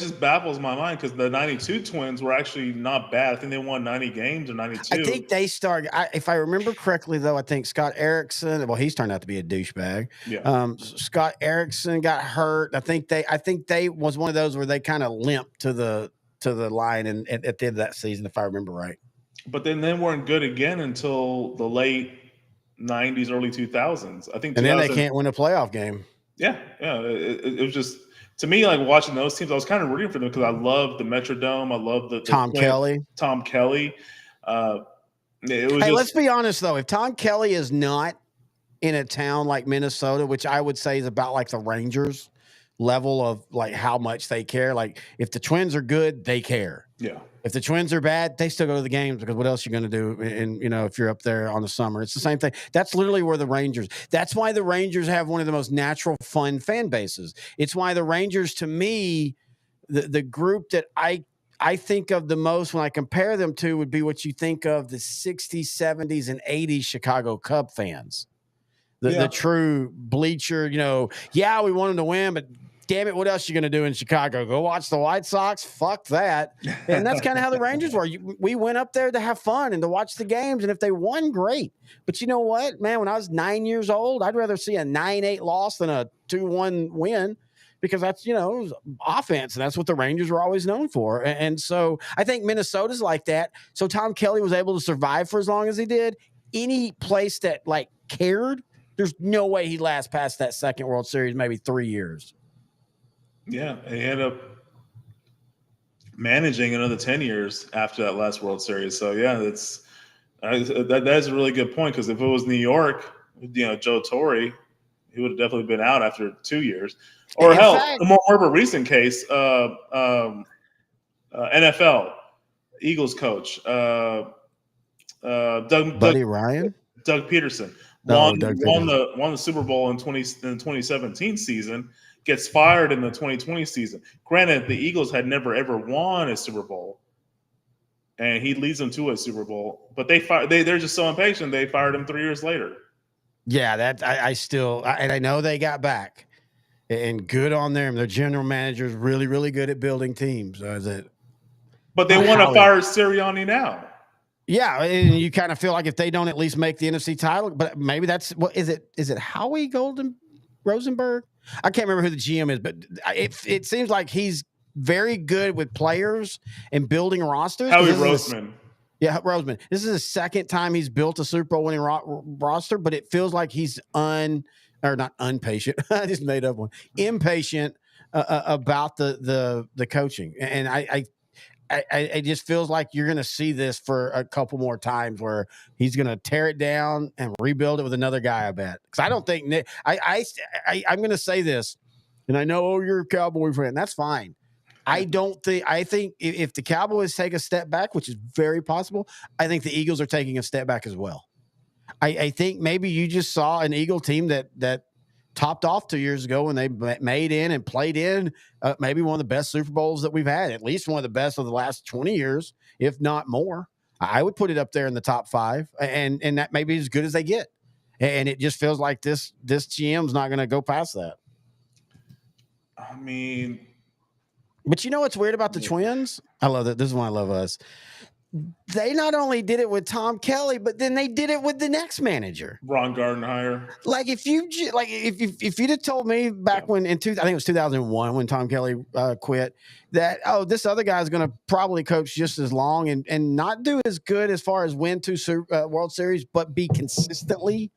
just baffles my mind because the '92 Twins were actually not bad. I think they won 90 games or 92. I think they started. If I remember correctly, though, I think Scott Erickson. Well, he's turned out to be a douchebag. Yeah. Scott Erickson got hurt. I think they was one of those where they kind of limped to the line and at the end of that season, if I remember right. But then they weren't good again until the late '90s, early 2000s. I think, and then they can't win a playoff game. Yeah. It was just to me like watching those teams. I was kind of rooting for them because I love the Metrodome. I love the Tom Kelly. Let's be honest though. If Tom Kelly is not in a town like Minnesota, which I would say is about like the Rangers level of like how much they care. Like if the Twins are good, they care. Yeah. If the Twins are bad, they still go to the games because what else are you going to do? And if you're up there on the summer, it's the same thing. That's literally where the Rangers. That's why the Rangers have one of the most natural, fun fan bases. It's why the Rangers, to me, the group that I think of the most when I compare them to would be what you think of the '60s, '70s, and '80s Chicago Cub fans. The true bleacher. Yeah, we want them to win, but damn it, what else are you going to do in Chicago? Go watch the White Sox? Fuck that. And that's kind of how the Rangers were. We went up there to have fun and to watch the games, and if they won, great. But you know what, man? When I was 9 years old, I'd rather see a 9-8 loss than a 2-1 win because that's, it was offense, and that's what the Rangers were always known for. And so I think Minnesota's like that. So Tom Kelly was able to survive for as long as he did. Any place that, like, cared, there's no way he'd last past that second World Series, maybe 3 years. Yeah, and he ended up managing another 10 years after that last World Series. So yeah, that's a really good point because if it was New York, Joe Torre, he would have definitely been out after 2 years. Or more of a recent case, NFL Eagles coach Doug Peterson won the Super Bowl in 2017 season. Gets fired in the 2020 season. Granted, the Eagles had never ever won a Super Bowl, and he leads them to a Super Bowl. But they're just so impatient. They fired him 3 years later. Yeah, I know they got back, and good on them. Their general manager is really, really good at building teams. But they want to fire Sirianni now. Yeah, and you kind of feel like if they don't at least make the NFC title, but maybe that's what is it? Is it Howie Golden Rosenberg? I can't remember who the GM is, but it seems like he's very good with players and building rosters. Howie Roseman. Yeah, Roseman. This is the second time he's built a Super Bowl winning roster, but it feels like he's not impatient. I just made up one. Impatient about the coaching, and I just feels like you're going to see this for a couple more times where he's going to tear it down and rebuild it with another guy. I bet, because I don't think Nick. I'm going to say this, and I know you're a Cowboy fan. That's fine. I think if the Cowboys take a step back, which is very possible, I think the Eagles are taking a step back as well. I think maybe you just saw an Eagle team that topped off 2 years ago when they made in and played in maybe one of the best Super Bowls that we've had, at least one of the best of the last 20 years, if not more. I would put it up there in the top 5, and that may be as good as they get. And it just feels like this GM's not going to go past that. I mean, but you know what's weird about the Twins? I love that. This is why I love us. They not only did it with Tom Kelly, but then they did it with the next manager, Ron Gardenhire. Like if you'd have told me back when I think it was 2001 when Tom Kelly quit, that this other guy's going to probably coach just as long and not do as good as far as win 2 World Series, but be consistently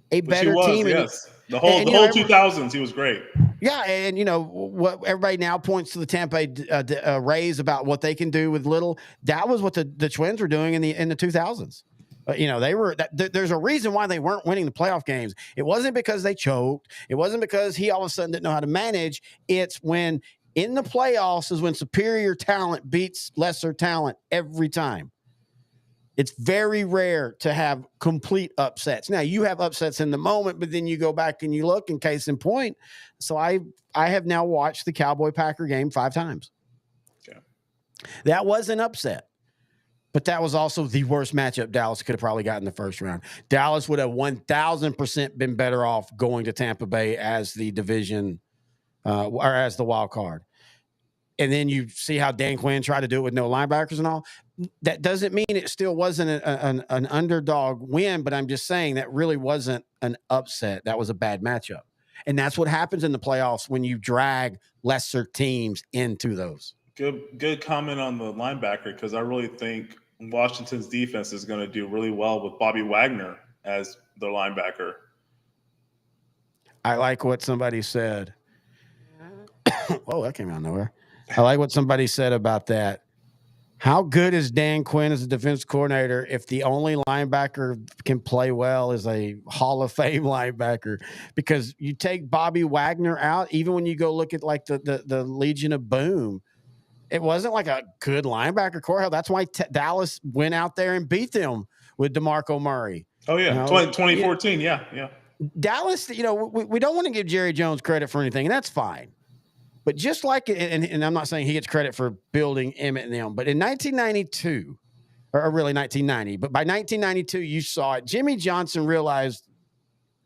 a better team. Yes, the whole 2000s, he was great. Yeah, and what everybody now points to the Tampa Rays about what they can do with little. That was what the Twins were doing in the 2000s. They were. There's a reason why they weren't winning the playoff games. It wasn't because they choked. It wasn't because he all of a sudden didn't know how to manage. It's when in the playoffs is when superior talent beats lesser talent every time. It's very rare to have complete upsets. Now, you have upsets in the moment, but then you go back and you look, and case in point. So I have now watched the Cowboy-Packer game 5 times. Okay. That was an upset, but that was also the worst matchup Dallas could have probably gotten in the first round. Dallas would have 1,000% been better off going to Tampa Bay as the division or as the wild card. And then you see how Dan Quinn tried to do it with no linebackers and all. That doesn't mean it still wasn't an underdog win, but I'm just saying that really wasn't an upset. That was a bad matchup. And that's what happens in the playoffs when you drag lesser teams into those. Good comment on the linebacker, because I really think Washington's defense is going to do really well with Bobby Wagner as their linebacker. I like what somebody said. Oh, that came out of nowhere. I like what somebody said about that. How good is Dan Quinn as a defense coordinator if the only linebacker can play well is a Hall of Fame linebacker? Because you take Bobby Wagner out, even when you go look at like the Legion of Boom, it wasn't like a good linebacker core. That's why Dallas went out there and beat them with DeMarco Murray. Oh, yeah. 2014, yeah. Dallas, we don't want to give Jerry Jones credit for anything, and that's fine. But just like, and I'm not saying he gets credit for building Emmett and them, but in 1992, or really 1990, but by 1992, you saw it. Jimmy Johnson realized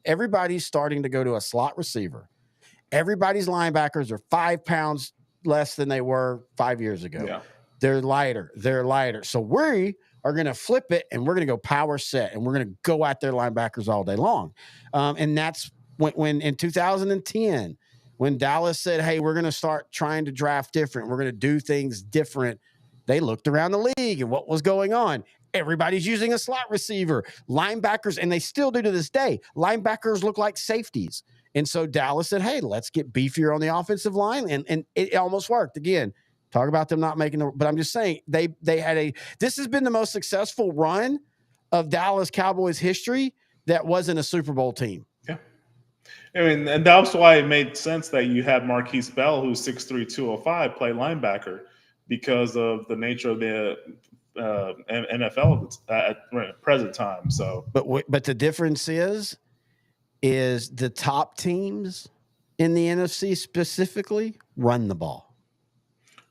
everybody's starting to go to a slot receiver. Everybody's linebackers are 5 pounds less than they were 5 years ago. Yeah. They're lighter. So we are going to flip it, and we're going to go power set, and we're going to go at their linebackers all day long. And that's when in 2010, when Dallas said, hey, we're going to start trying to draft different, we're going to do things different, they looked around the league and what was going on. Everybody's using a slot receiver. Linebackers, and they still do to this day, linebackers look like safeties. And so Dallas said, hey, let's get beefier on the offensive line. And it almost worked. Again, talk about them not making but I'm just saying they had this has been the most successful run of Dallas Cowboys history that wasn't a Super Bowl team. I mean, and that's why it made sense that you had Marquise Bell, who's 6'3", 205, play linebacker, because of the nature of the NFL at present time. So, but the difference is the top teams in the NFC specifically run the ball,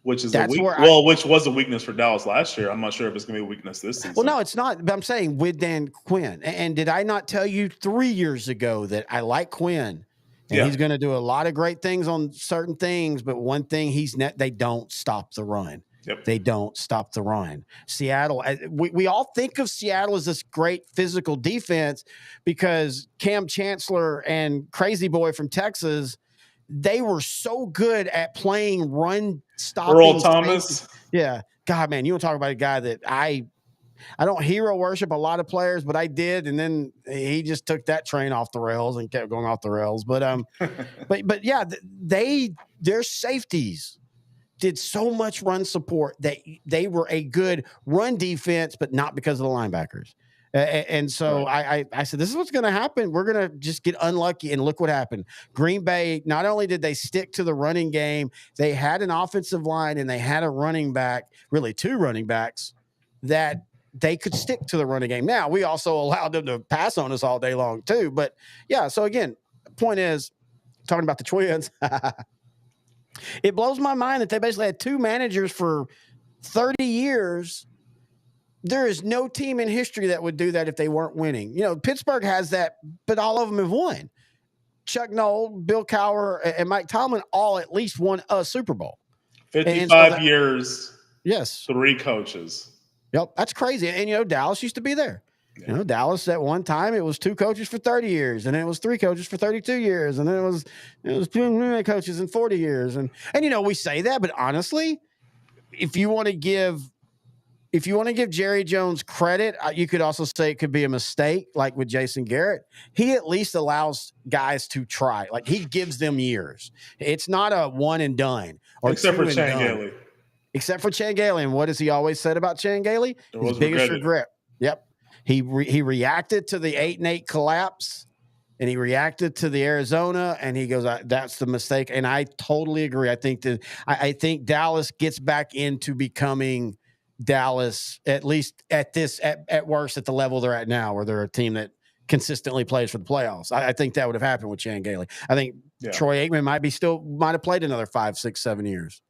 which is which was a weakness for Dallas last year. I'm not sure if it's going to be a weakness this season. Well, no, it's not. But I'm saying with Dan Quinn. And did I not tell you 3 years ago that I like Quinn and he's going to do a lot of great things on certain things, but one thing they don't stop the run. Yep. They don't stop the run. Seattle, we all think of Seattle as this great physical defense because Cam Chancellor and Crazy Boy from Texas, they were so good at playing run stopping. Earl Thomas. Safety. Yeah. God, man, you want to talk about a guy that I don't hero worship a lot of players, but I did. And then he just took that train off the rails and kept going off the rails. But, but yeah, their safeties did so much run support that they were a good run defense, but not because of the linebackers. And so right. I said, this is what's going to happen. We're going to just get unlucky. And look what happened. Green Bay, not only did they stick to the running game, they had an offensive line and they had a running back, really two running backs that they could stick to the running game. Now, we also allowed them to pass on us all day long too. But yeah, so again, the point is, talking about the Twins, it blows my mind that they basically had two managers for 30 years. There is no team in history that would do that if they weren't winning. You know, Pittsburgh has that, but all of them have won. Chuck Noll, Bill Cowher, and Mike Tomlin all at least won a Super Bowl. 55 years. Yes. 3 coaches. Yep. That's crazy. And, you know, Dallas used to be there. Yeah. You know, Dallas at one time, it was 2 coaches for 30 years, and then it was 3 coaches for 32 years, and then it was 2 coaches in 40 years. And, you know, we say that, but honestly, if you want to give Jerry Jones credit, you could also say it could be a mistake, like with Jason Garrett. He at least allows guys to try. Like, he gives them years. It's not a one and done. Except for Chan Gailey. Except for Chan Gailey. And what has he always said about Chan Gailey? His biggest regret. Yep. He reacted to the 8-8 collapse, and he reacted to the Arizona, and he goes, that's the mistake. And I totally agree. I think Dallas gets back into becoming Dallas, at least at worst at the level they're at now, where they're a team that consistently plays for the playoffs. I think that would have happened with Chan Gailey. I think Troy Aikman might have played another 5, 6, 7 years.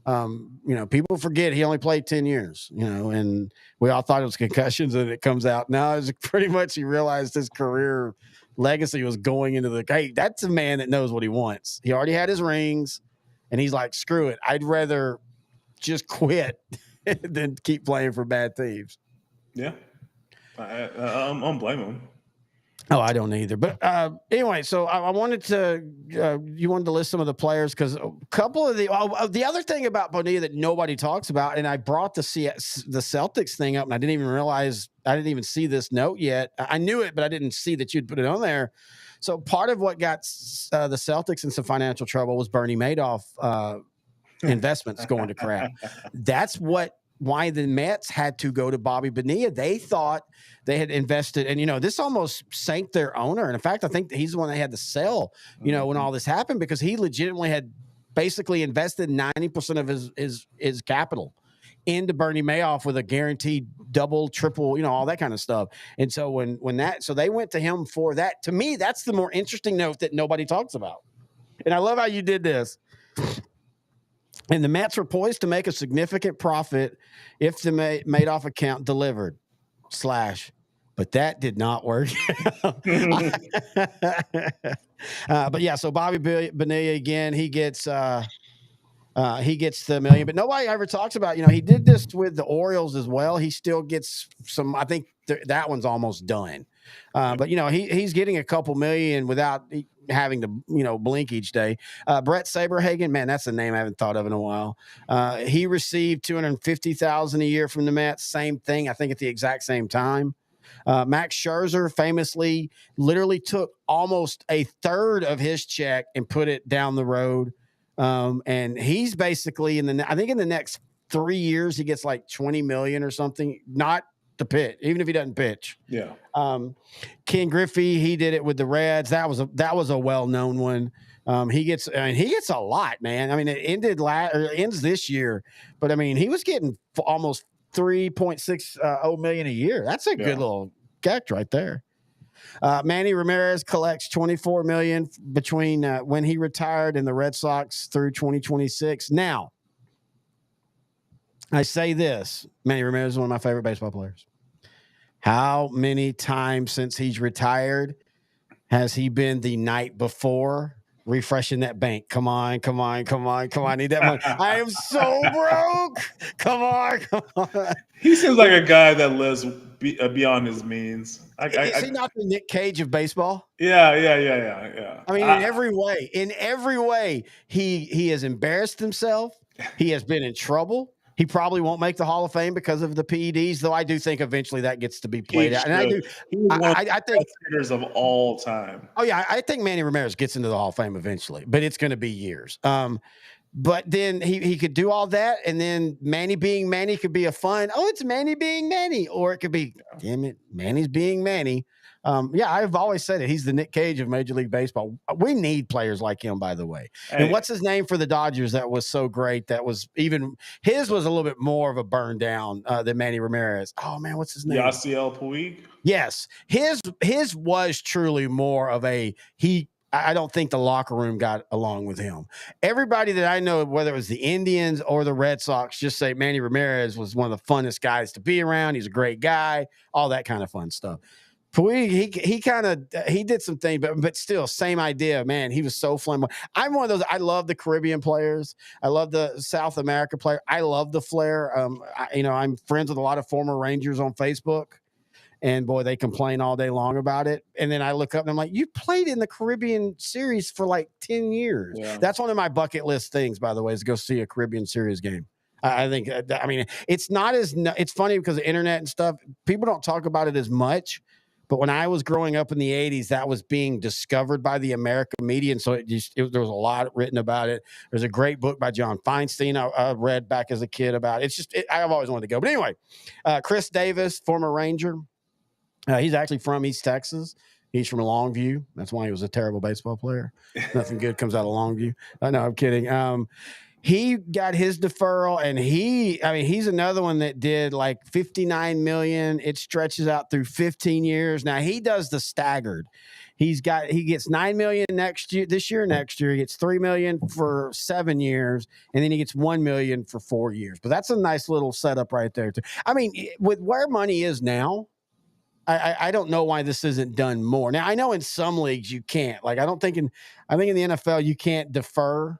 You know, people forget he only played 10 years, you know, and we all thought it was concussions, and it comes out now it's pretty much he realized his career legacy was going into hey, that's a man that knows what he wants. He already had his rings, and he's like, screw it. I'd rather just quit than keep playing for bad teams. Yeah. I don't blame him. Oh, I don't either. But anyway, so I wanted to you wanted to list some of the players, because a couple of the other thing about Bonilla that nobody talks about, and I brought the Celtics thing up, and I didn't even see this note yet. I knew it, but I didn't see that you'd put it on there. So part of what got the Celtics in some financial trouble was Bernie Madoff investments going to crap. That's why the Mets had to go to Bobby Bonilla. They thought they had invested, and, you know, this almost sank their owner. And in fact, I think he's the one that had to sell, you know, when all this happened, because he legitimately had basically invested 90% of his capital into Bernie Madoff with a guaranteed double, triple, you know, all that kind of stuff. And so so they went to him for that. To me, that's the more interesting note that nobody talks about. And I love how you did this. And the Mets were poised to make a significant profit if the Madoff account delivered. But that did not work. But yeah, so Bobby Bonilla again, he gets the $1 million, but nobody ever talks about, you know, he did this with the Orioles as well. He still gets some, I think that one's almost done. But, you know, he's getting a couple million without having to, you know, blink each day. Brett Saberhagen, man, that's a name I haven't thought of in a while. He received $250,000 a year from the Mets. Same thing, I think, at the exact same time. Max Scherzer famously literally took almost a third of his check and put it down the road. And he's basically I think in the next 3 years, he gets like 20 million or something, not to pitch, even if he doesn't pitch. Yeah. Ken Griffey, he did it with the Reds. That was a well-known one. He gets a lot, man. I mean, it ends this year, but I mean, he was getting almost 3.60 million a year. That's a good little catch right there. Manny Ramirez collects $24 million between when he retired and the Red Sox through 2026. Now, I say this: Manny Ramirez is one of my favorite baseball players. How many times since he's retired has he been the night before refreshing that bank. Come on. I need that money. I am so broke. Come on. He seems like a guy that lives beyond his means. Is he not the Nick Cage of baseball? Yeah. I mean, in every way, he has embarrassed himself. He has been in trouble. He probably won't make the Hall of Fame because of the PEDs, though I do think eventually that gets to be played out. And I do. He was one of the I think best hitters of all time. Oh yeah, I think Manny Ramirez gets into the Hall of Fame eventually, but it's going to be years. But then he could do all that, and then Manny being Manny could be a fun. Oh, it's Manny being Manny, or it could be, damn it, Manny's being Manny. Yeah, I've always said it. He's the Nick Cage of Major League Baseball. We need players like him, by the way. Hey. And what's his name for the Dodgers? That was so great. That was even his was a little bit more of a burn down than Manny Ramirez. Oh man, what's his name? Yasiel Puig. Yes, his was truly more of a he. I don't think the locker room got along with him. Everybody that I know, whether it was the Indians or the Red Sox, just say Manny Ramirez was one of the funnest guys to be around. He's a great guy, all that kind of fun stuff. He did some things, but still, same idea, man. He was so flamboyant. I'm one of those. I love the Caribbean players. I love the South America player. I love the flair. I'm friends with a lot of former Rangers on Facebook. And boy, they complain all day long about it. And then I look up and I'm like, you played in the Caribbean series for like 10 years. Yeah. That's one of my bucket list things, by the way, is to go see a Caribbean series game. I think, it's not it's funny because the internet and stuff, people don't talk about it as much. But when I was growing up in the 80s, that was being discovered by the American media. And so there was a lot written about it. There's a great book by John Feinstein I read back as a kid about it. I've always wanted to go. But anyway, Chris Davis, former Ranger. He's actually from East Texas. He's from Longview. That's why he was a terrible baseball player. Nothing good comes out of Longview. No, I'm kidding. He got his deferral, and he's another one that did like $59 million. It stretches out through 15 years. Now he does the staggered. He gets $9 million next year. He gets $3 million for 7 years, and then he gets $1 million for 4 years. But that's a nice little setup right there too. I mean, with where money is now, I don't know why this isn't done more. Now I know in some leagues you can't. Like I think in the NFL you can't defer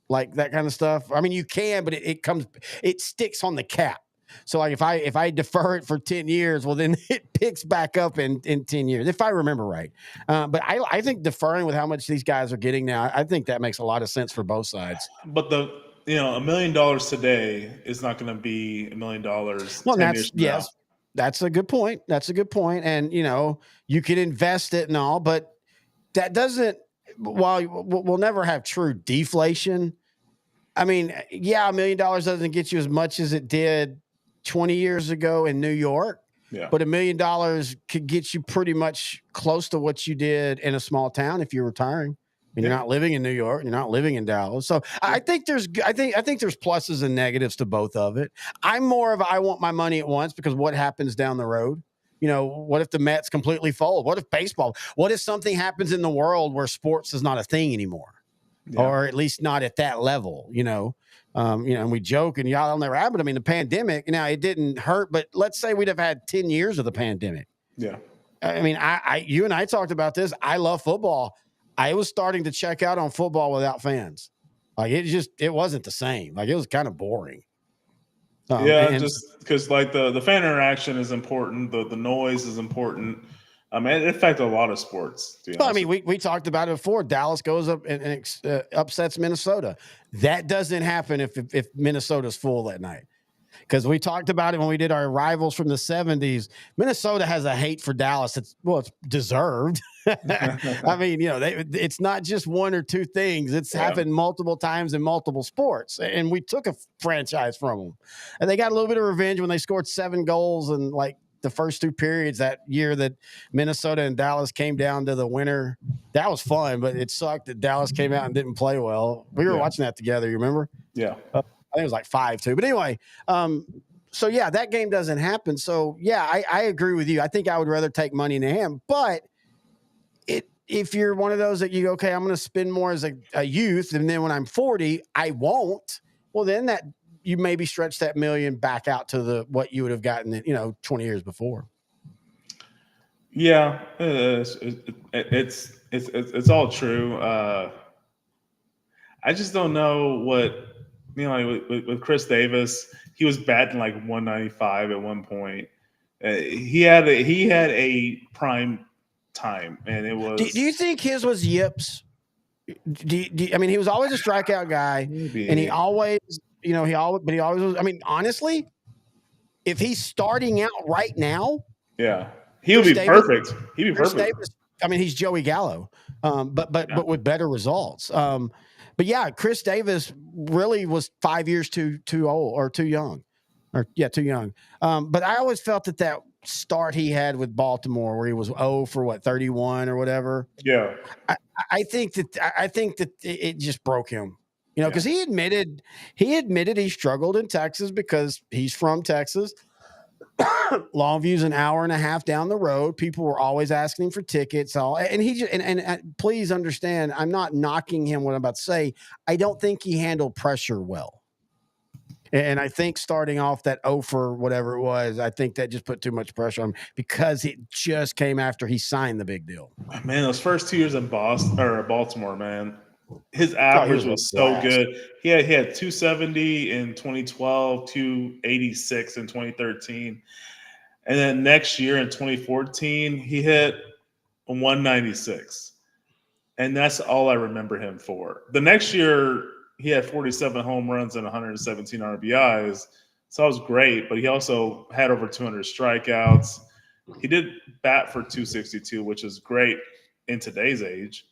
like that kind of stuff. I mean you can, but it sticks on the cap. So like if I defer it for 10 years, well then it picks back up in 10 years, if I remember right. But I think deferring with how much these guys are getting now, I think that makes a lot of sense for both sides. But $1 million today is not going to be $1 million. Well, that's a good point. And, you can invest it and all, but that doesn't, while we'll never have true deflation. I mean, yeah, $1 million doesn't get you as much as it did 20 years ago in New York, but $1 million could get you pretty much close to what you did in a small town if you're retiring. And you're not living in New York, you're not living in Dallas. So I think there's pluses and negatives to both of it. I'm more of I want my money at once because what happens down the road? What if the Mets completely fold? What if something happens in the world where sports is not a thing anymore? Or at least not at that level, and we joke and y'all never happen. I mean, the pandemic, it didn't hurt, but let's say we'd have had 10 years of the pandemic. Yeah. I mean, you and I talked about this. I love football. I was starting to check out on football without fans. Like it wasn't the same. Like it was kind of boring. Just because like the fan interaction is important. The noise is important. It affects a lot of sports. Well, I mean, we talked about it before. Dallas goes up and upsets Minnesota. That doesn't happen if Minnesota's full that night. Because we talked about it when we did our rivals from the 70s. Minnesota has a hate for Dallas. It's deserved. I mean, it's not just one or two things. It's happened multiple times in multiple sports. And we took a franchise from them. And they got a little bit of revenge when they scored 7 goals in like the first 2 periods that year that Minnesota and Dallas came down to the winner. That was fun, but it sucked that Dallas came out and didn't play well. We were watching that together. You remember? Yeah. I think it was like 5-2. But anyway, so yeah, that game doesn't happen. So yeah, I agree with you. I think I would rather take money in the hand. But if you're one of those that you go, okay, I'm going to spend more as a youth, and then when I'm 40, I won't. Well, then that you maybe stretch that $1 million back out to what you would have gotten, 20 years before. Yeah, it's all true. I just don't know what like with Chris Davis. He was batting like 195 at one point. He had a prime time, and it Do you was think his was yips? I mean, he was always a strikeout guy, and he maybe always, but he always was. I mean, honestly, if he's starting out right now, yeah. He would Chris be Davis, perfect. He'd be Chris perfect. Davis. I mean, he's Joey Gallo, Yeah. but with better results. But yeah, Chris Davis really was 5 years too old or too young, too young. But I always felt that start he had with Baltimore, where he was 0 for 31 or whatever. Yeah. I, I think that it just broke him, Yeah. because he admitted he struggled in Texas because he's from Texas. Longview's an hour and a half down the road. People were always asking him for tickets. And he just, and please understand, I'm not knocking him. What I'm about to say, I don't think he handled pressure well. And I think starting off that 0 for whatever it was, I think that just put too much pressure on him because it just came after he signed the big deal. Man, those first 2 years in Boston or Baltimore, man, his Oh, he average was a was so blast. good. He had 270 in 2012, 286 in 2013. And then next year in 2014, he hit 196. And that's all I remember him for. The next year, he had 47 home runs and 117 RBIs. So that was great, but he also had over 200 strikeouts. He did bat for 262, which is great in today's age.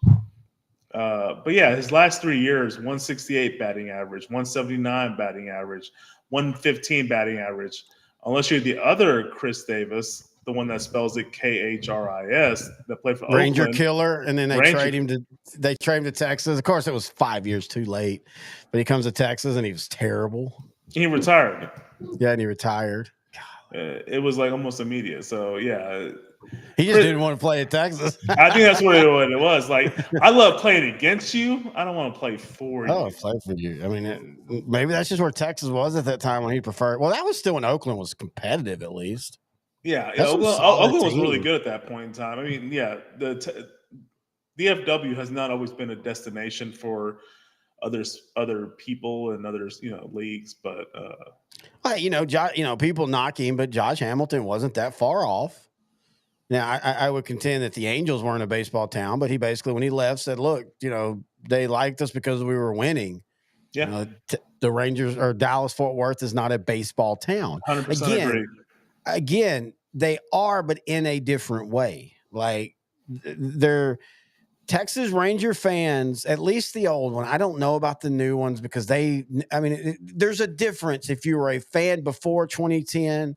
But yeah, his last 3 years, 168 batting average, 179 batting average, 115 batting average. Unless you're the other Chris Davis, the one that spells it Khris, that played for Ranger Oakland. killer, and then they Ranger. trade him to Texas. Of course, it was 5 years too late, but he comes to Texas and he was terrible. He retired. Yeah, and he retired. It was like almost immediate. So yeah, He just didn't want to play at Texas. I think that's what it was. Like, I love playing against you. I don't want to play for you. Oh, play for you. I mean, maybe that's just where Texas was at that time when he preferred. Well, that was still when Oakland was competitive, at least. Yeah, That's some solid Oakland was really team. good at that point in time. I mean, yeah, the DFW has not always been a destination for other people and others, leagues, but Well, people knock him, but Josh Hamilton wasn't that far off. Now, I would contend that the Angels weren't a baseball town, but he basically, when he left, said, "Look, they liked us because we were winning." yeah, The Rangers or Dallas Fort Worth is not a baseball town. 100% agree. Again, they are, but in a different way. Like they're Texas Ranger fans, at least the old one. I don't know about the new ones because there's a difference if you were a fan before 2010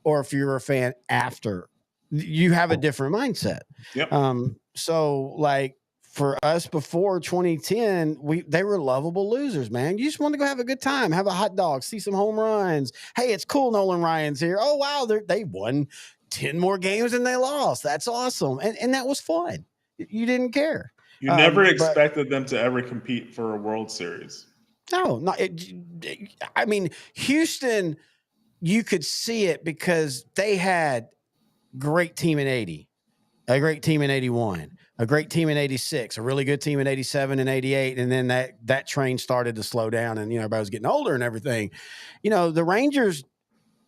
or if you're a fan after. You have a different mindset. Yep. So like for us before 2010, they were lovable losers, man. You just want to go have a good time, have a hot dog, see some home runs. Hey, it's cool Nolan Ryan's here. Oh, wow, they won 10 more games than they lost. That's awesome. And that was fun. You didn't care. You never expected them to ever compete for a World Series. No, I mean, Houston, you could see it because they had great team in 80, a great team in 81, a great team in 86, a really good team in 87 and 88. And then that train started to slow down and, everybody was getting older and everything. The Rangers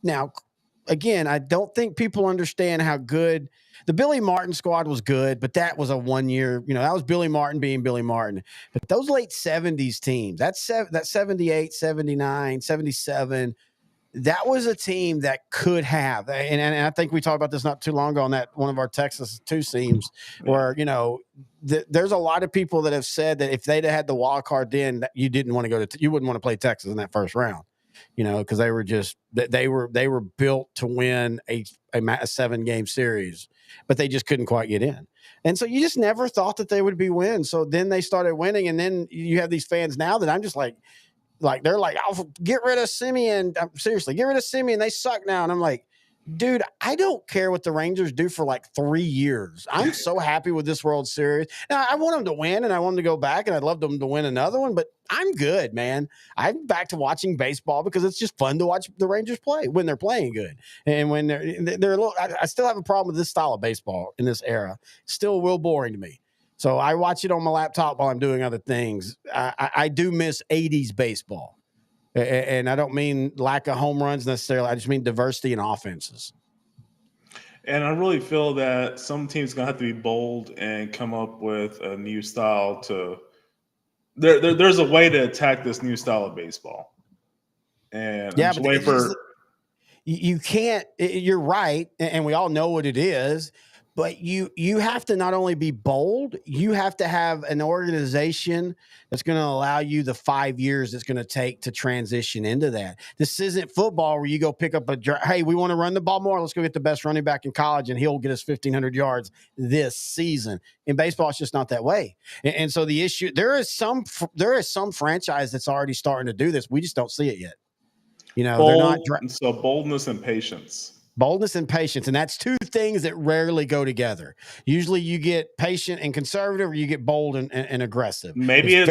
now, again, I don't think people understand how good the Billy Martin squad was good, but that was a 1 year, that was Billy Martin being Billy Martin. But those late 70s teams, that 78, 79, 77, that was a team that could have, and I think we talked about this not too long ago on that one of our Texas 2 teams where, there's a lot of people that have said that if they'd have had the wild card then you wouldn't want to play Texas in that first round, because they were built to win a 7-game series, but they just couldn't quite get in. And so you just never thought that they would be win. So then they started winning. And then you have these fans now that I'm just like they're like, "I'll get rid of Simeon." Seriously, get rid of Simeon. They suck now. And I'm like, dude, I don't care what the Rangers do for like 3 years. I'm so happy with this World Series. Now, I want them to win and I want them to go back and I'd love them to win another one, but I'm good, man. I'm back to watching baseball because it's just fun to watch the Rangers play when they're playing good. And when they're a little, I still have a problem with this style of baseball in this era. It's still real boring to me. So I watch it on my laptop while I'm doing other things. I do miss 80s baseball. And I don't mean lack of home runs necessarily. I just mean diversity in offenses. And I really feel that some teams gonna have to be bold and come up with a new style to. There's a way to attack this new style of baseball, and I'm Yeah, just but waiting for. you can't. You're right, and we all know what it is. But you have to not only be bold, you have to have an organization that's going to allow you the 5 years it's going to take to transition into that. This isn't football where you go pick up hey, we want to run the ball more. Let's go get the best running back in college, and he'll get us 1,500 yards this season. In baseball, it's just not that way. And so the issue there is some franchise that's already starting to do this. We just don't see it yet. They're not. So boldness and patience. Boldness and patience, and that's two things that rarely go together. Usually you get patient and conservative, or you get bold and aggressive. Maybe Huh?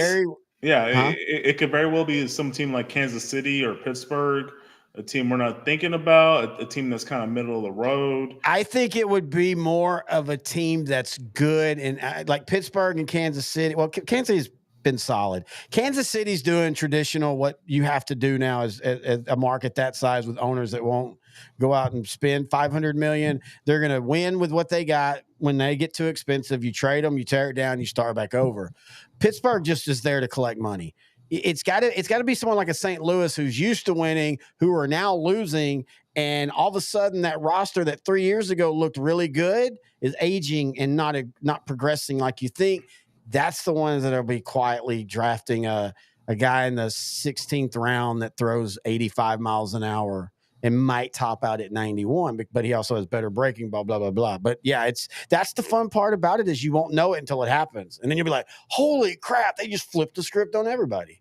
it could very well be some team like Kansas City or Pittsburgh, a team we're not thinking about, a team that's kind of middle of the road. I think it would be more of a team that's good, and like Pittsburgh and Kansas City. Well, Kansas City's been solid. Kansas City's doing traditional what you have to do now as a market that size with owners that won't go out and spend $500 million. They're going to win with what they got. When they get too expensive, you trade them, you tear it down, you start back over. Pittsburgh just is there to collect money. It's got to be someone like a St. Louis who's used to winning, who are now losing, and all of a sudden that roster that 3 years ago looked really good is aging and not progressing like you think. That's the ones that will be quietly drafting a guy in the 16th round that throws 85 miles an hour and might top out at 91, but he also has better breaking ball, blah, blah, blah. But yeah, that's the fun part about it is you won't know it until it happens. And then you'll be like, holy crap, they just flipped the script on everybody.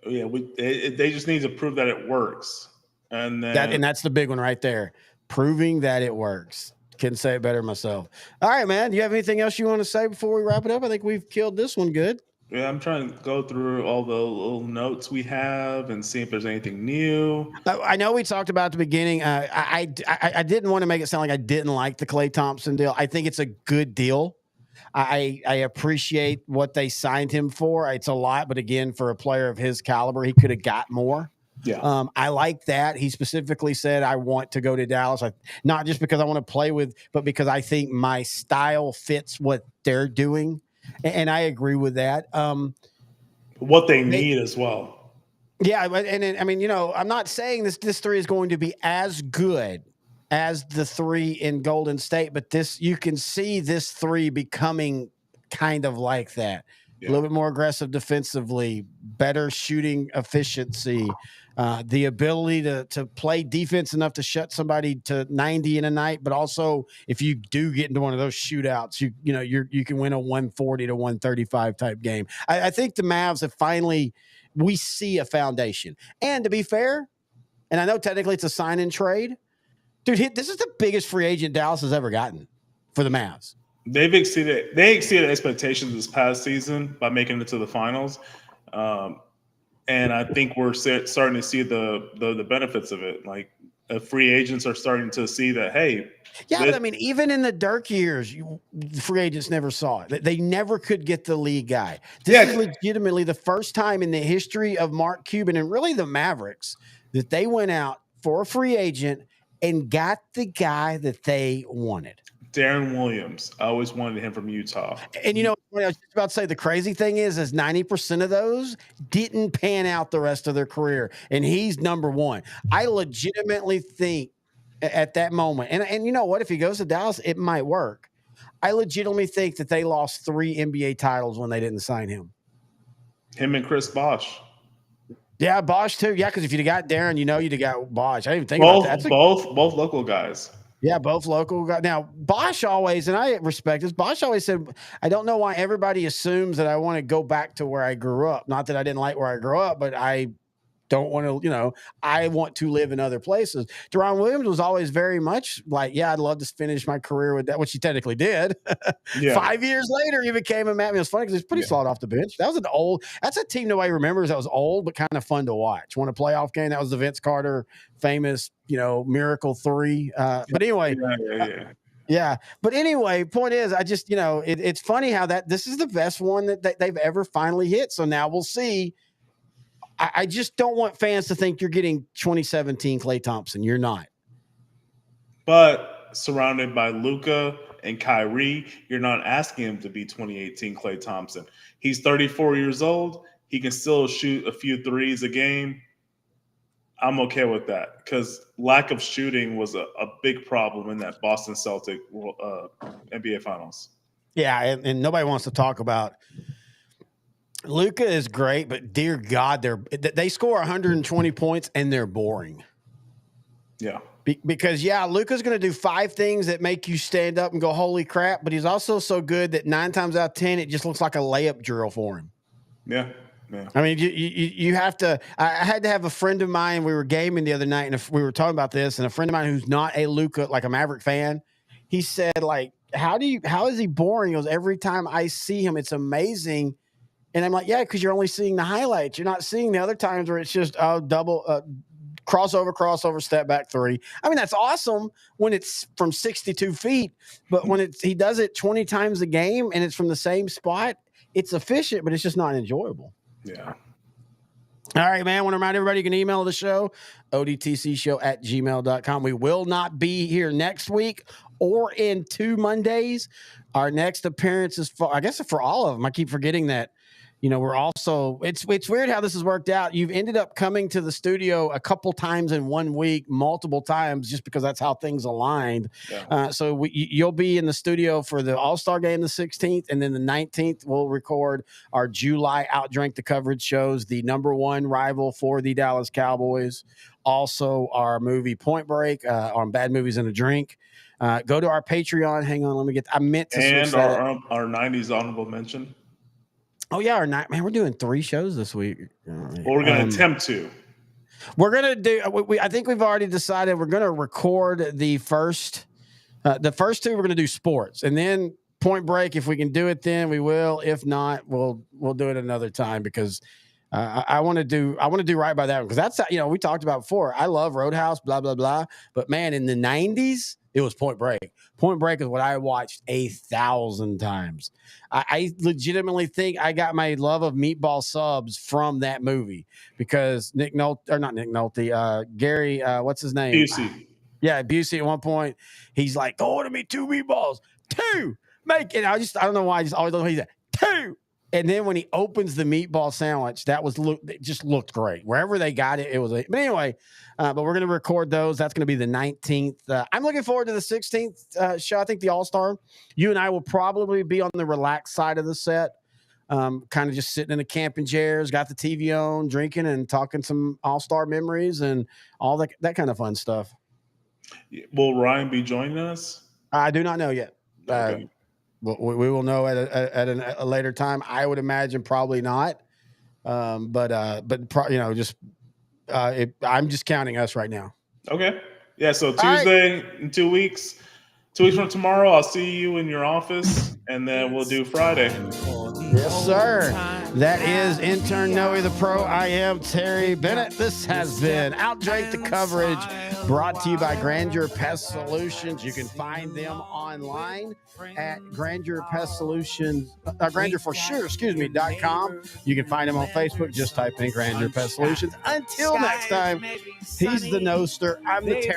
Yeah, they just need to prove that it works. And that's the big one right there. Proving that it works. Couldn't say it better myself. All right, man. Do you have anything else you want to say before we wrap it up? I think we've killed this one good. Yeah, I'm trying to go through all the little notes we have and see if there's anything new. I know we talked about at the beginning. I didn't want to make it sound like I didn't like the Klay Thompson deal. I think it's a good deal. I appreciate what they signed him for. It's a lot, but again, for a player of his caliber, he could have got more. Yeah. I like that. He specifically said, I want to go to Dallas. Not just because I want to play with, but because I think my style fits what they're doing. And I agree with that. What they need as well. Yeah. And I mean, I'm not saying this three is going to be as good as the three in Golden State, but you can see this three becoming kind of like that. Yeah. A little bit more aggressive defensively, better shooting efficiency, the ability to play defense enough to shut somebody to 90 in a night, but also if you do get into one of those shootouts, you can win a 140 to 135 type game. I think the Mavs have finally, we see a foundation. And to be fair, and I know technically it's a sign and trade, dude, this is the biggest free agent Dallas has ever gotten for the Mavs. They exceeded expectations this past season by making it to the finals. And I think we're starting to see the benefits of it. Like free agents are starting to see that, hey. Yeah, but I mean, even in the Dirk years, free agents never saw it. They never could get the lead guy. This is legitimately the first time in the history of Mark Cuban and really the Mavericks that they went out for a free agent and got the guy that they wanted. Darren Williams. I always wanted him from Utah. And I was just about to say, the crazy thing is 90% of those didn't pan out the rest of their career. And he's number one. I legitimately think at that moment, and you know what, if he goes to Dallas, it might work. I legitimately think that they lost 3 NBA titles when they didn't sign him. Him and Chris Bosh. Yeah, Bosh too. Yeah, because if you'd have got Darren, you'd have got Bosh. I didn't even think about that. Both local guys. Yeah, both local guys. Now, Bosh always, and I respect this, Bosh always said, I don't know why everybody assumes that I want to go back to where I grew up. Not that I didn't like where I grew up, but I don't want to, I want to live in other places. Deron Williams was always very much like, yeah, I'd love to finish my career with that, which he technically did. Yeah. 5 years later, he became a man. It was funny because he's pretty solid off the bench. That's a team nobody remembers that was old, but kind of fun to watch. Won a playoff game. That was the Vince Carter famous, Miracle 3. But anyway, Yeah. But anyway, point is, I just, it's funny how this is the best one that they've ever finally hit. So now we'll see. I just don't want fans to think you're getting 2017 Klay Thompson. You're not. But surrounded by Luka and Kyrie, you're not asking him to be 2018 Klay Thompson. He's 34 years old. He can still shoot a few threes a game. I'm okay with that because lack of shooting was a big problem in that Boston Celtic NBA Finals. Yeah, and nobody wants to talk about Luka is great, but dear God, they score 120 points and they're boring. Yeah. Because Luka's going to do 5 things that make you stand up and go, holy crap. But he's also so good that 9 times out of 10, it just looks like a layup drill for him. Yeah. Yeah. I mean, you have to. I had to have a friend of mine. We were gaming the other night, and we were talking about this. And a friend of mine who's not a Luka, like a Maverick fan, he said, like, how is he boring? He goes, every time I see him, it's amazing. And I'm like, yeah, because you're only seeing the highlights. You're not seeing the other times where it's just double crossover, step back 3. I mean, that's awesome when it's from 62 feet, but when he does it 20 times a game and it's from the same spot, it's efficient, but it's just not enjoyable. Yeah. All right, man. I want to remind everybody you can email the show, odtcshow@gmail.com. We will not be here next week or in 2 Mondays. Our next appearance is for all of them. I keep forgetting that. We're also, it's weird how this has worked out. You've ended up coming to the studio a couple times in 1 week, multiple times, just because that's how things aligned. Yeah. So you'll be in the studio for the All-Star game the 16th, and then the 19th we'll record our July OutDrank The Coverage shows, the #1 rival for the Dallas Cowboys. Also, our movie Point Break on Bad Movies and a Drink. Go to our Patreon. Hang on, I meant to switch that up. Our 90s honorable mention. Oh yeah, or not, man. We're doing 3 shows this week. Well, we're going to attempt to. We're going to do. I think we've already decided we're going to record the first 2. We're going to do sports, and then Point Break. If we can do it, then we will. If not, we'll do it another time because I want to do right by that one because that's we talked about before. I love Roadhouse, blah blah blah, but man, in the 90s. It was Point Break. Point Break is what I watched 1,000 times. I legitimately think I got my love of meatball subs from that movie because Gary, what's his name? Busey. Yeah, Busey at one point, he's like, order me 2 meatballs. 2. Make it. I don't know why. I just always love he said 2. And then when he opens the meatball sandwich, it just looked great. Wherever they got it, it was. But anyway, but we're going to record those. That's going to be the 19th. I'm looking forward to the 16th show. I think the All-Star. You and I will probably be on the relaxed side of the set, kind of just sitting in the camping chairs, got the TV on, drinking and talking some All-Star memories and all that kind of fun stuff. Will Ryan be joining us? I do not know yet. Okay. We will know at a later time. I would imagine probably not. I'm just counting us right now. Okay. Yeah. So Tuesday in 2 weeks. 2 weeks from tomorrow, I'll see you in your office, and then we'll do Friday. Yes, sir. That is intern Noe the Pro. I am Terry Bennett. This has been OutDrank The Coverage, brought to you by Grandeur Pest Solutions. You can find them online at Grandeur Pest Solutions, GrandeuRForSure.com. You can find them on Facebook. Just type in Grandeur Pest Solutions. Until next time, he's the Noster. I'm the Terry.